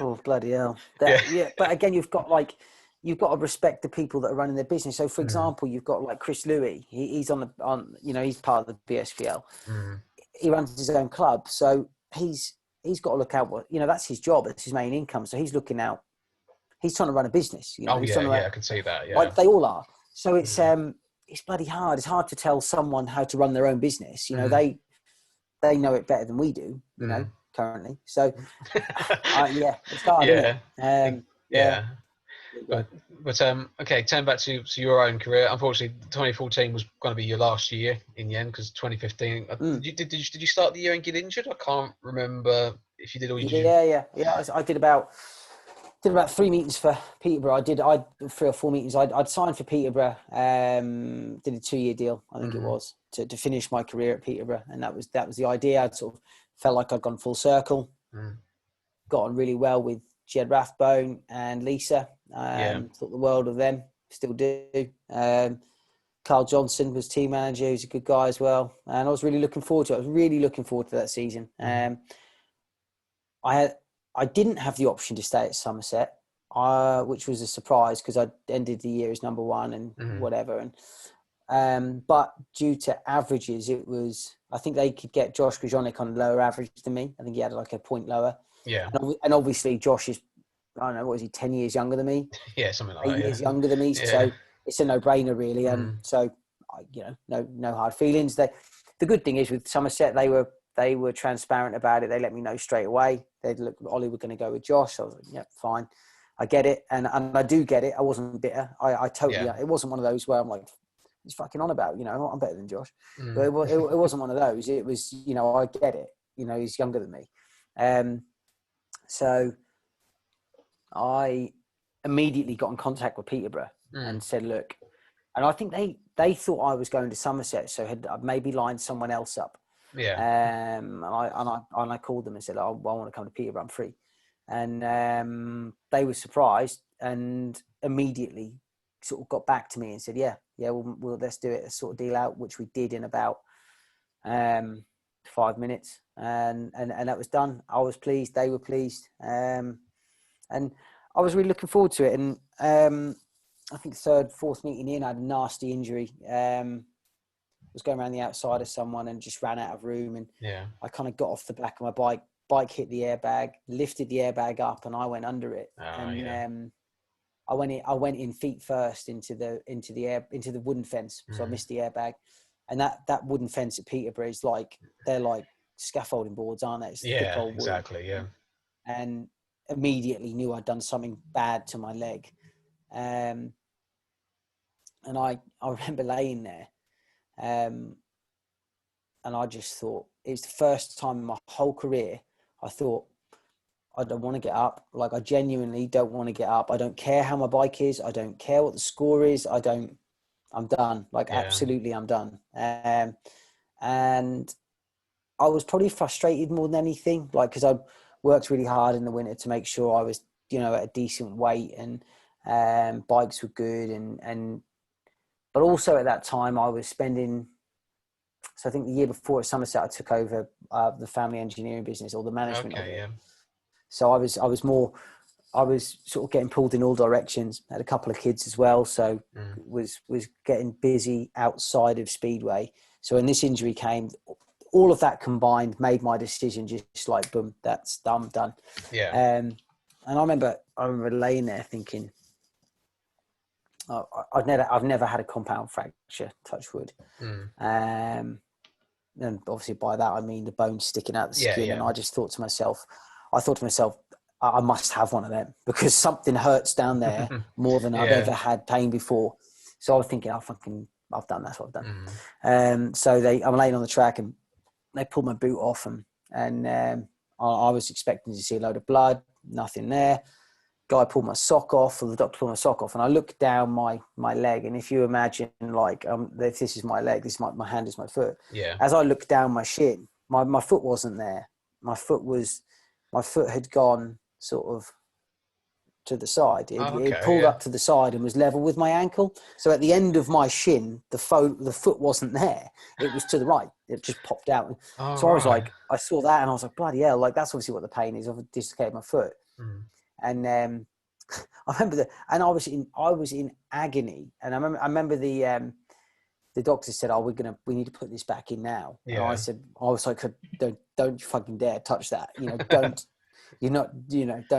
S2: Oh bloody hell! But again, you've got to respect the people that are running their business. So, for example, you've got like Chris Louis. He's he's part of the BSPL. He runs his own club, so he's got to look out. That's his job. It's his main income. So he's looking out. He's trying to run a business.
S1: I can see that. Yeah,
S2: like they all are. So it's bloody hard. It's hard to tell someone how to run their own business. They know it better than we do. Currently, so it's hard.
S1: Okay, turn back to your own career. Unfortunately, 2014 was going to be your last year in the end because 2015. Did you start the year and get injured? I can't remember if you did or you did.
S2: I did about 3 meetings for Peterborough. I did 3 or 4 meetings. I'd signed for Peterborough. Did a 2-year deal, I think it was, to finish my career at Peterborough, and that was the idea. I'd sort of felt like I'd gone full circle. Got on really well with Jed Rathbone and Lisa. Thought the world of them. Still do. Carl Johnson was team manager. He's a good guy as well, and I was really looking forward to it. I was really looking forward to that season. I didn't have the option to stay at Somerset, which was a surprise because I ended the year as number 1 and whatever. And but due to averages, I think they could get Josh Grzonik on lower average than me. I think he had like a point lower.
S1: Yeah.
S2: And obviously Josh is, I don't know, what is he, 10 years younger than me?
S1: Yeah, something like
S2: 8
S1: that.
S2: 8 years younger than me. Yeah. So it's a no-brainer really. And so, no hard feelings. The good thing is with Somerset, they were transparent about it. They let me know straight away. They'd look, Ollie, we're going to go with Josh. I was like, yeah, fine. I get it. And I do get it. I wasn't bitter. I totally, it wasn't one of those where I'm like, he's fucking on about, I'm better than Josh. But it wasn't one of those. It was, I get it. He's younger than me. So I immediately got in contact with Peterborough and said, look, and I think they thought I was going to Somerset, so had maybe lined someone else up.
S1: Yeah.
S2: And I called them and said, I want to come to Peterborough, I'm free. And they were surprised and immediately sort of got back to me and said, we'll let's do it, let's sort of deal out, which we did in about 5 minutes. And that was done. I was pleased, they were pleased. And I was really looking forward to it. And I think third, fourth meeting in, I had a nasty injury. Was going around the outside of someone and just ran out of room. And I kind of got off the back of my bike. Bike hit the airbag, lifted the airbag up, and I went under it. I went in feet first into the wooden fence. So I missed the airbag. And that wooden fence at Peterborough is they're like scaffolding boards, aren't they? It's thick old wood.
S1: Exactly. Yeah.
S2: And immediately knew I'd done something bad to my leg. And I remember laying there, and I just thought, it's the first time in my whole career I thought, I don't want to get up. Like, I genuinely don't want to get up. I don't care how my bike is. I don't care what the score is. I'm done. Absolutely, I'm done. And I was probably frustrated more than anything, because I worked really hard in the winter to make sure I was, at a decent weight, and bikes were good. But also at that time I was spending, so I think the year before at Somerset, I took over the family engineering business, or the management of it. Yeah. So I was sort of getting pulled in all directions. Had a couple of kids as well, so was getting busy outside of Speedway. So when this injury came, all of that combined made my decision just like, boom, that's done.
S1: Yeah.
S2: And I remember laying there thinking, I've never had a compound fracture, touch wood. And obviously by that I mean the bone sticking out the skin. And I just thought to myself, I must have one of them, because something hurts down there more than I've ever had pain before. So I was thinking, I've done, that's what I've done. So I'm laying on the track, and they pulled my boot off, and I was expecting to see a load of blood, nothing there. Guy pulled my sock off, or the doctor pulled my sock off, and I looked down my leg, and if you imagine, if this is my leg, this is my hand is my foot.
S1: Yeah.
S2: As I looked down my shin, my foot wasn't there. My foot had gone sort of to the side. It pulled up to the side and was level with my ankle. So at the end of my shin, the foot wasn't there. It was to the right. It just popped out. So I was like, I saw that and I was like, bloody hell, that's obviously what the pain is. I've dislocated my foot. And I remember that, and I was in agony. And I remember the doctor said, we need to put this back in now. And I was like, don't you fucking dare touch that. Don't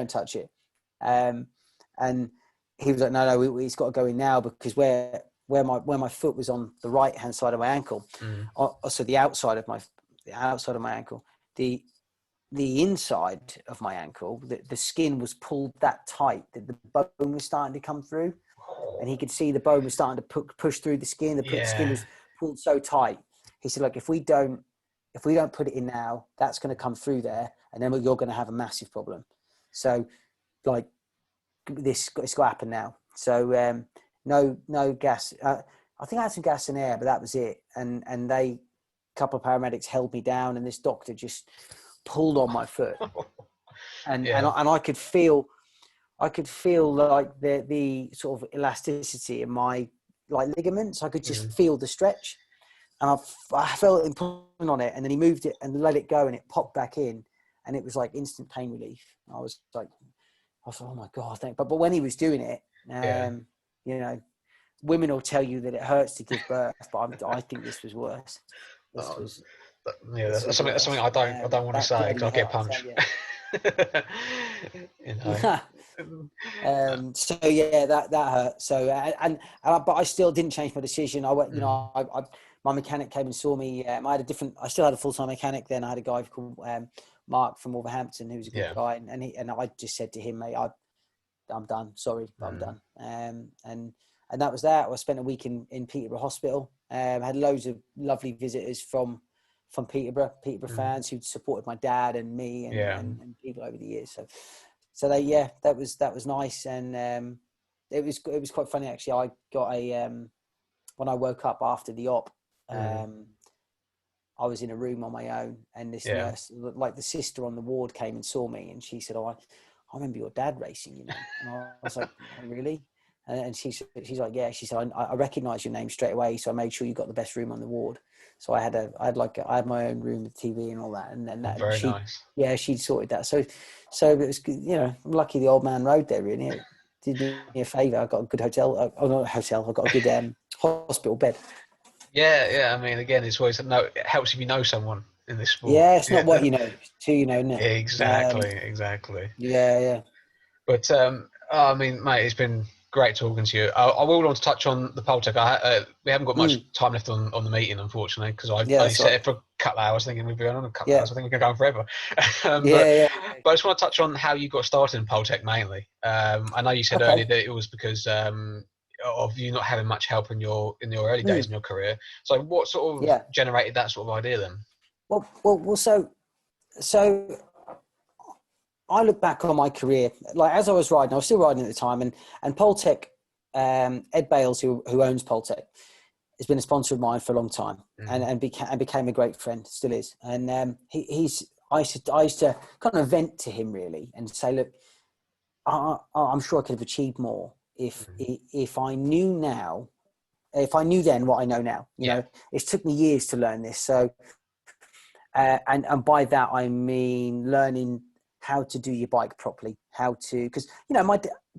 S2: touch it. And he was like, no, it's got to go in now, because where my foot was on the right hand side of my ankle, so the outside of my ankle, the inside of my ankle, the skin was pulled that tight that the bone was starting to come through, and he could see the bone was starting to push through the skin. The skin was pulled so tight. He said, like, if we don't put it in now, that's going to come through there, and then you're going to have a massive problem. So, like, it's got to happen now. So no gas. I think I had some gas and air, but that was it. And a couple of paramedics held me down, and this doctor just pulled on my foot, and I could feel like the sort of elasticity in my ligaments. I could just feel the stretch, and I felt him pulling on it, and then he moved it and let it go, and it popped back in, and it was like instant pain relief. I was like, oh my God, but when he was doing it, women will tell you that it hurts to give birth, but I think this was worse.
S1: That's something I don't want to say, because I'll get punched.
S2: So that hurt. So but I still didn't change my decision. I went, my mechanic came and saw me. I still had a full-time mechanic then. I had a guy called Mark from Wolverhampton, who was a good guy, and I just said to him, mate, I'm done. Sorry, but I'm done. And that was that. I spent a week in Peterborough Hospital. Had loads of lovely visitors from Peterborough fans who'd supported my dad and me and people over the years. So that was nice. And it was quite funny, actually. I got when I woke up after the op, I was in a room on my own, and this nurse, like the sister on the ward, came and saw me, and she said, I remember your dad racing, And I was like, oh, really? And she's like, yeah. She said, I recognise your name straight away, so I made sure you got the best room on the ward. So I had my own room with TV and all that, and then
S1: Very nice.
S2: Yeah, she sorted that. So it was, I'm lucky the old man rode there. Really, it did me a favour. I got a good hotel. Oh, not a hotel. I got a good hospital bed.
S1: Yeah. I mean, again, it's always it helps if you know someone in this sport.
S2: Yeah, it's not what you know, it's who you know, isn't it?
S1: Exactly.
S2: Yeah.
S1: But I mean, mate, it's been great talking to you. I will want to touch on the Poltec. We haven't got much time left on the meeting, unfortunately, because I only set it for a couple of hours, thinking we'd be on a couple of hours. I think we can go on forever. But I just want to touch on how you got started in Poltec mainly. I know you said earlier that it was because of you not having much help in your early days in your career. So what sort of generated that sort of idea then?
S2: Well, so I look back on my career, like as I was riding, I was still riding at the time, and Poltec, Ed Bales, who owns Poltec, has been a sponsor of mine for a long time, and became a great friend, still is. And I used to kind of vent to him really and say, look, I'm sure I could have achieved more if I knew now, if I knew then what I know now. You know, it took me years to learn this. So, and by that I mean learning how to do your bike properly, because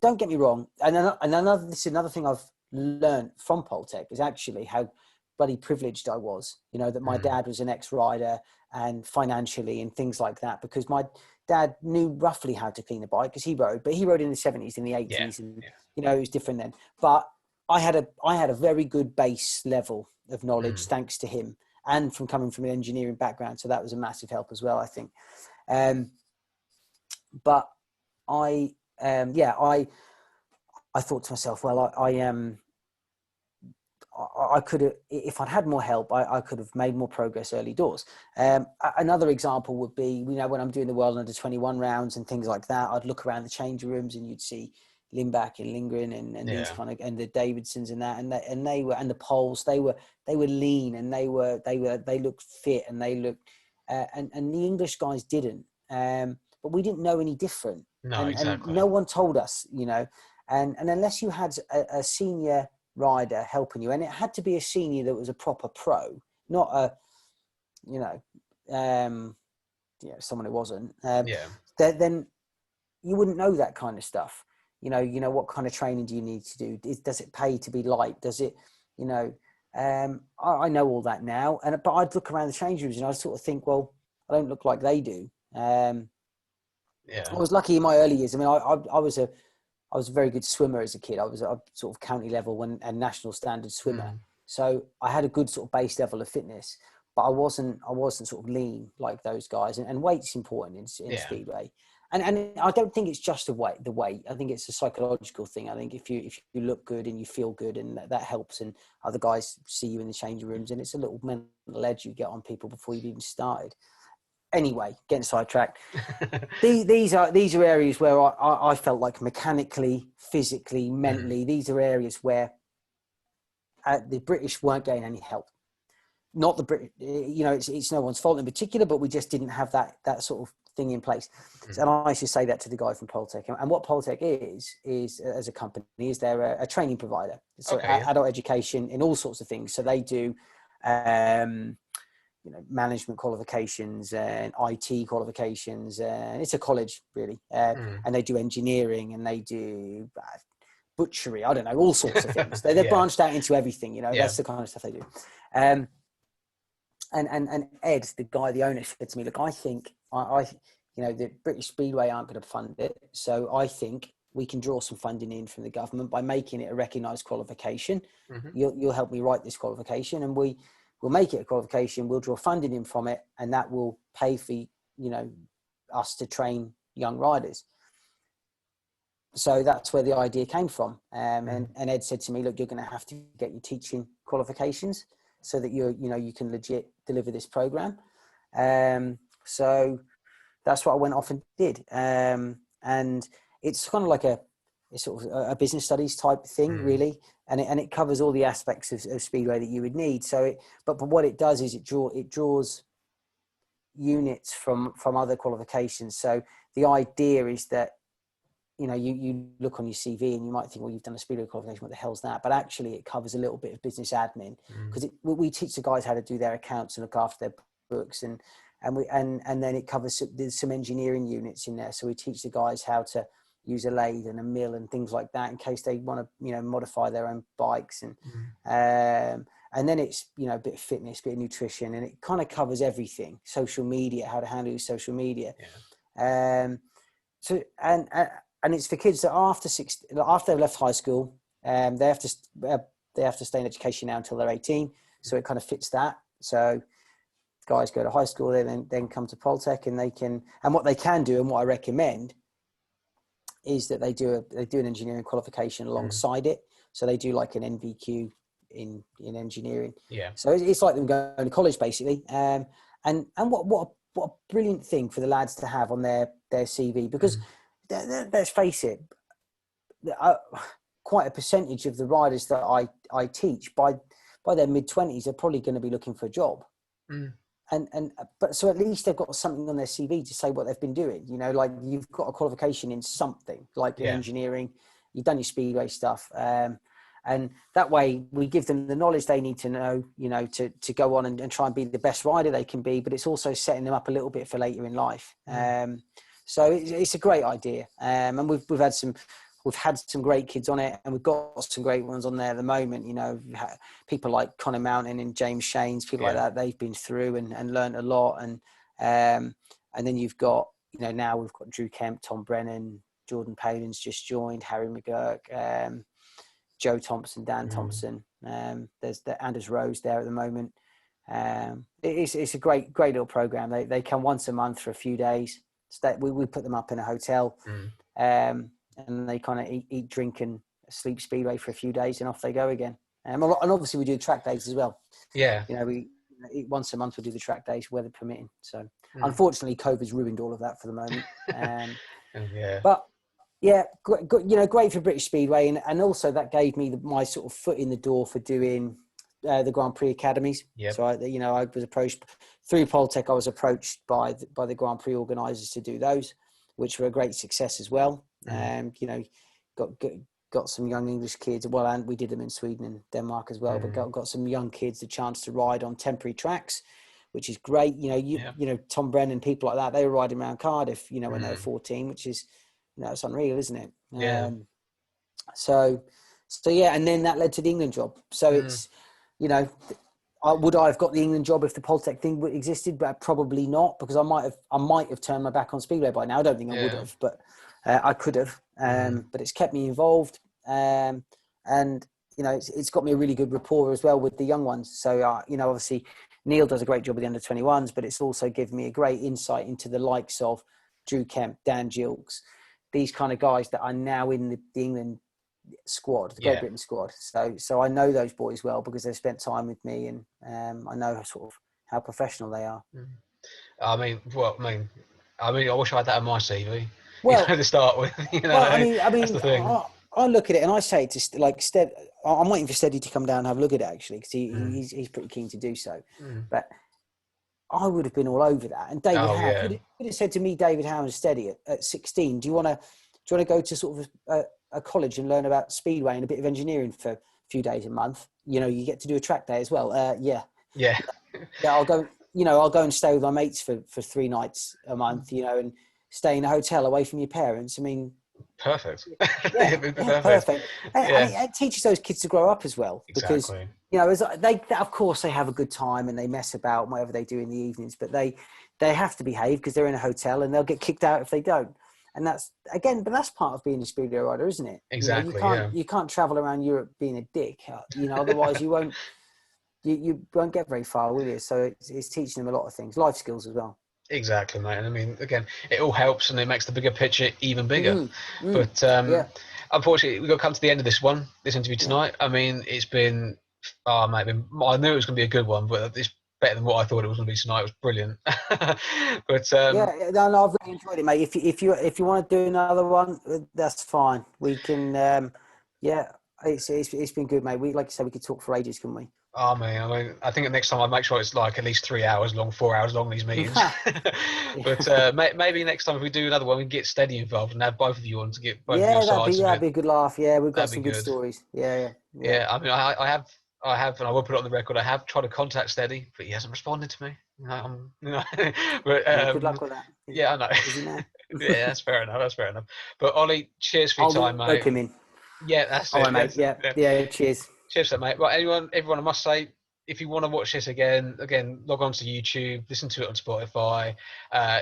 S2: don't get me wrong, this is another thing I've learned from Poltec is actually how bloody privileged I was, that my dad was an ex-rider, and financially and things like that, because my dad knew roughly how to clean a bike because he rode in the 70s, in the 80s, and it was different then. But I had a very good base level of knowledge thanks to him, and from coming from an engineering background, so that was a massive help as well, I think. But I thought to myself, well, I could have, if I'd had more help, I could have made more progress early doors. Another example would be, when I'm doing the World Under 21 rounds and things like that, I'd look around the changing rooms and you'd see Limbach and Lindgren and these kind of, and the Davidsons and that, and they were, and the Poles, they were lean, and they looked fit, and they looked, and the English guys didn't. But we didn't know any different. And no one told us, and unless you had a senior rider helping you, and it had to be a senior that was a proper pro, not someone who wasn't, then you wouldn't know that kind of stuff. What kind of training do you need to do? Does it pay to be light? Does it, I know all that now, but I'd look around the change rooms and I'd sort of think, well, I don't look like they do. I was lucky in my early years. I mean, I was a very good swimmer as a kid. I was a sort of county level and national standard swimmer. So I had a good sort of base level of fitness, but I wasn't sort of lean like those guys. And weight's important in Speedway. And I don't think it's just the weight. I think it's a psychological thing. I think if you look good and you feel good, and that helps, and other guys see you in the changing rooms, and it's a little mental edge you get on people before you've even started. Anyway, getting sidetracked. These are areas where I felt like mechanically, physically, mentally, these are areas where the British weren't getting any help. Not the British, it's no one's fault in particular, but we just didn't have that sort of thing in place. And I should say that to the guy from Poltec. And what Poltec is as a company, is they're a training provider. So adult education in all sorts of things. So they do management qualifications and IT qualifications, and it's a college really. And they do engineering, and they do butchery. I don't know, all sorts of things. They're branched out into everything. That's the kind of stuff they do. And Ed, the owner, said to me, look, I think the British Speedway aren't going to fund it, so I think we can draw some funding in from the government by making it a recognised qualification. You'll help me write this qualification, and we'll make it a qualification. We'll draw funding in from it, and that will pay for us to train young riders. So that's where the idea came from. And Ed said to me, look, you're going to have to get your teaching qualifications so that you can legit deliver this program. So that's what I went off and did. And it's kind of like a business studies type thing, really. And it covers all the aspects of Speedway that you would need. So, but what it does is it draws units from other qualifications. So the idea is that you know, you look on your CV and you might think, well, you've done a Speedway qualification, what the hell's that? But actually it covers a little bit of business admin, because we teach the guys how to do their accounts and look after their books, and then it covers, there's some engineering units in there. So we teach the guys how to use a lathe and a mill and things like that in case they want to, you know, modify their own bikes. And then it's, you know, a bit of fitness, a bit of nutrition, and it kind of covers everything. Social media, how to handle your social media. So and it's for kids that after they've left high school, they have to stay in education now until they're 18. So it kind of fits that. So guys go to high school, they then come to Poltech, and what they can do, and what I recommend, is that they do an engineering qualification alongside it. So they do like an NVQ in engineering. Yeah. So it's like them going to college basically. And what a brilliant thing for the lads to have on their CV, because let's face it, quite a percentage of the riders that I teach by their mid-20s are probably going to be looking for a job. But so at least they've got something on their CV to say what they've been doing. You know, like you've got a qualification in something, like in engineering, you've done your Speedway stuff. And that way we give them the knowledge they need to know, you know, to go on and try and be the best rider they can be, but it's also setting them up a little bit for later in life. So it's a great idea. And we've had some great kids on it, and we've got some great ones on there at the moment. You know, people like Connor Mountain and James Shanes, people like that, they've been through and learned a lot. And then you've got, you know, now we've got Drew Kemp, Tom Brennan, Jordan Palin's just joined, Harry McGurk, Joe Thompson, Dan Thompson. There's the Anders Rose there at the moment. It's a great little program. They come once a month for a few days. We put them up in a hotel, and they kind of eat, drink, and sleep Speedway for a few days, and off they go again. And obviously we do track days as well. Yeah, you know, we once a month we do the track days, weather permitting. So unfortunately, COVID's ruined all of that for the moment. But yeah, you know, great for British Speedway, and also that gave me my sort of foot in the door for doing the Grand Prix academies. So I was approached through Poltech. I was approached by the Grand Prix organisers to do those, which were a great success as well. You know, got some young English kids. Well, and we did them in Sweden and Denmark as well. But got some young kids the chance to ride on temporary tracks, which is great. You know, you know, Tom Brennan, people like that, they were riding around Cardiff, you know, when they were 14, which is, you know, it's unreal, isn't it? So yeah, and then that led to the England job. So it's, you know, would I have got the England job if the Poltech thing existed? But probably not, because I might have turned my back on Speedway by now. I don't think I would have, but I could have. But it's kept me involved, and you know, it's got me a really good rapport as well with the young ones. So you know, obviously Neil does a great job with the under-21s, but it's also given me a great insight into the likes of Drew Kemp, Dan Gilks, these kind of guys that are now in the England squad, the Great Britain squad. So I know those boys well because they've spent time with me, and I know sort of how professional they are.
S1: I mean, I wish I had that on my CV. Well, you know, to start with, you know. Well, I mean,
S2: that's the thing. I look at it and I say to like I'm waiting for Steady to come down and have a look at it actually, because he's pretty keen to do so. But I would have been all over that. And David Howe would have said to me, David Howe and Steady at 16, do you want to go to sort of a college and learn about Speedway and a bit of engineering for a few days a month? You know, you get to do a track day as well. Yeah, I'll go. You know, I'll go and stay with my mates for 3 nights a month. You know, and stay in a hotel away from your parents. I mean,
S1: perfect.
S2: Perfect. And it teaches those kids to grow up as well, because you know, they of course they have a good time and they mess about and whatever they do in the evenings, but they have to behave because they're in a hotel and they'll get kicked out if they don't. And that's part of being a Speedway rider, isn't it?
S1: Exactly.
S2: You know, you can't travel around Europe being a dick. You know, otherwise you won't get very far, will you? So it's teaching them a lot of things, life skills as well.
S1: Exactly, mate. And I mean, again, it all helps and it makes the bigger picture even bigger. But unfortunately, we've got to come to the end of this interview tonight. I mean, it's been, I knew it was going to be a good one, but it's better than what I thought it was going to be tonight. It was brilliant. But
S2: no, I've really enjoyed it, mate. If you want to do another one, that's fine. We can. It's been good, mate. Like you said, we could talk for ages, couldn't we?
S1: I mean, I think the next time I make sure it's like at least 3 hours long, 4 hours long, these meetings. But maybe next time if we do another one, we can get Steady involved and have both of you on to get both of your sides of
S2: that'd
S1: it.
S2: be a good laugh. Yeah, we've got
S1: That'd be
S2: some good
S1: good.
S2: stories. Yeah.
S1: I mean, I have, and I will put it on the record. I have tried to contact Steady, but he hasn't responded to me. But
S2: Well, good luck with that.
S1: yeah, I know.
S2: Busy man.
S1: Yeah, that's fair enough. That's fair enough. But Ollie, cheers for your
S2: I'll
S1: time,
S2: rope
S1: mate.
S2: him in.
S1: Yeah, that's
S2: All
S1: it.
S2: right, mate. Yeah. Cheers.
S1: Cheers, for that, mate. Well, everyone, I must say, if you want to watch this again, log on to YouTube, listen to it on Spotify,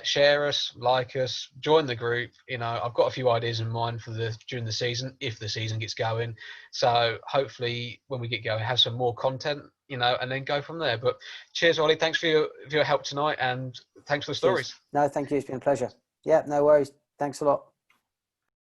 S1: share us, like us, join the group. I've got a few ideas in mind for during the season, if the season gets going. So hopefully, when we get going, have some more content, and then go from there. But cheers, Ollie. Thanks for your help tonight, and thanks for the
S2: Cheers.
S1: stories.
S2: No, thank you. It's been a pleasure. Yeah, no worries. Thanks a lot.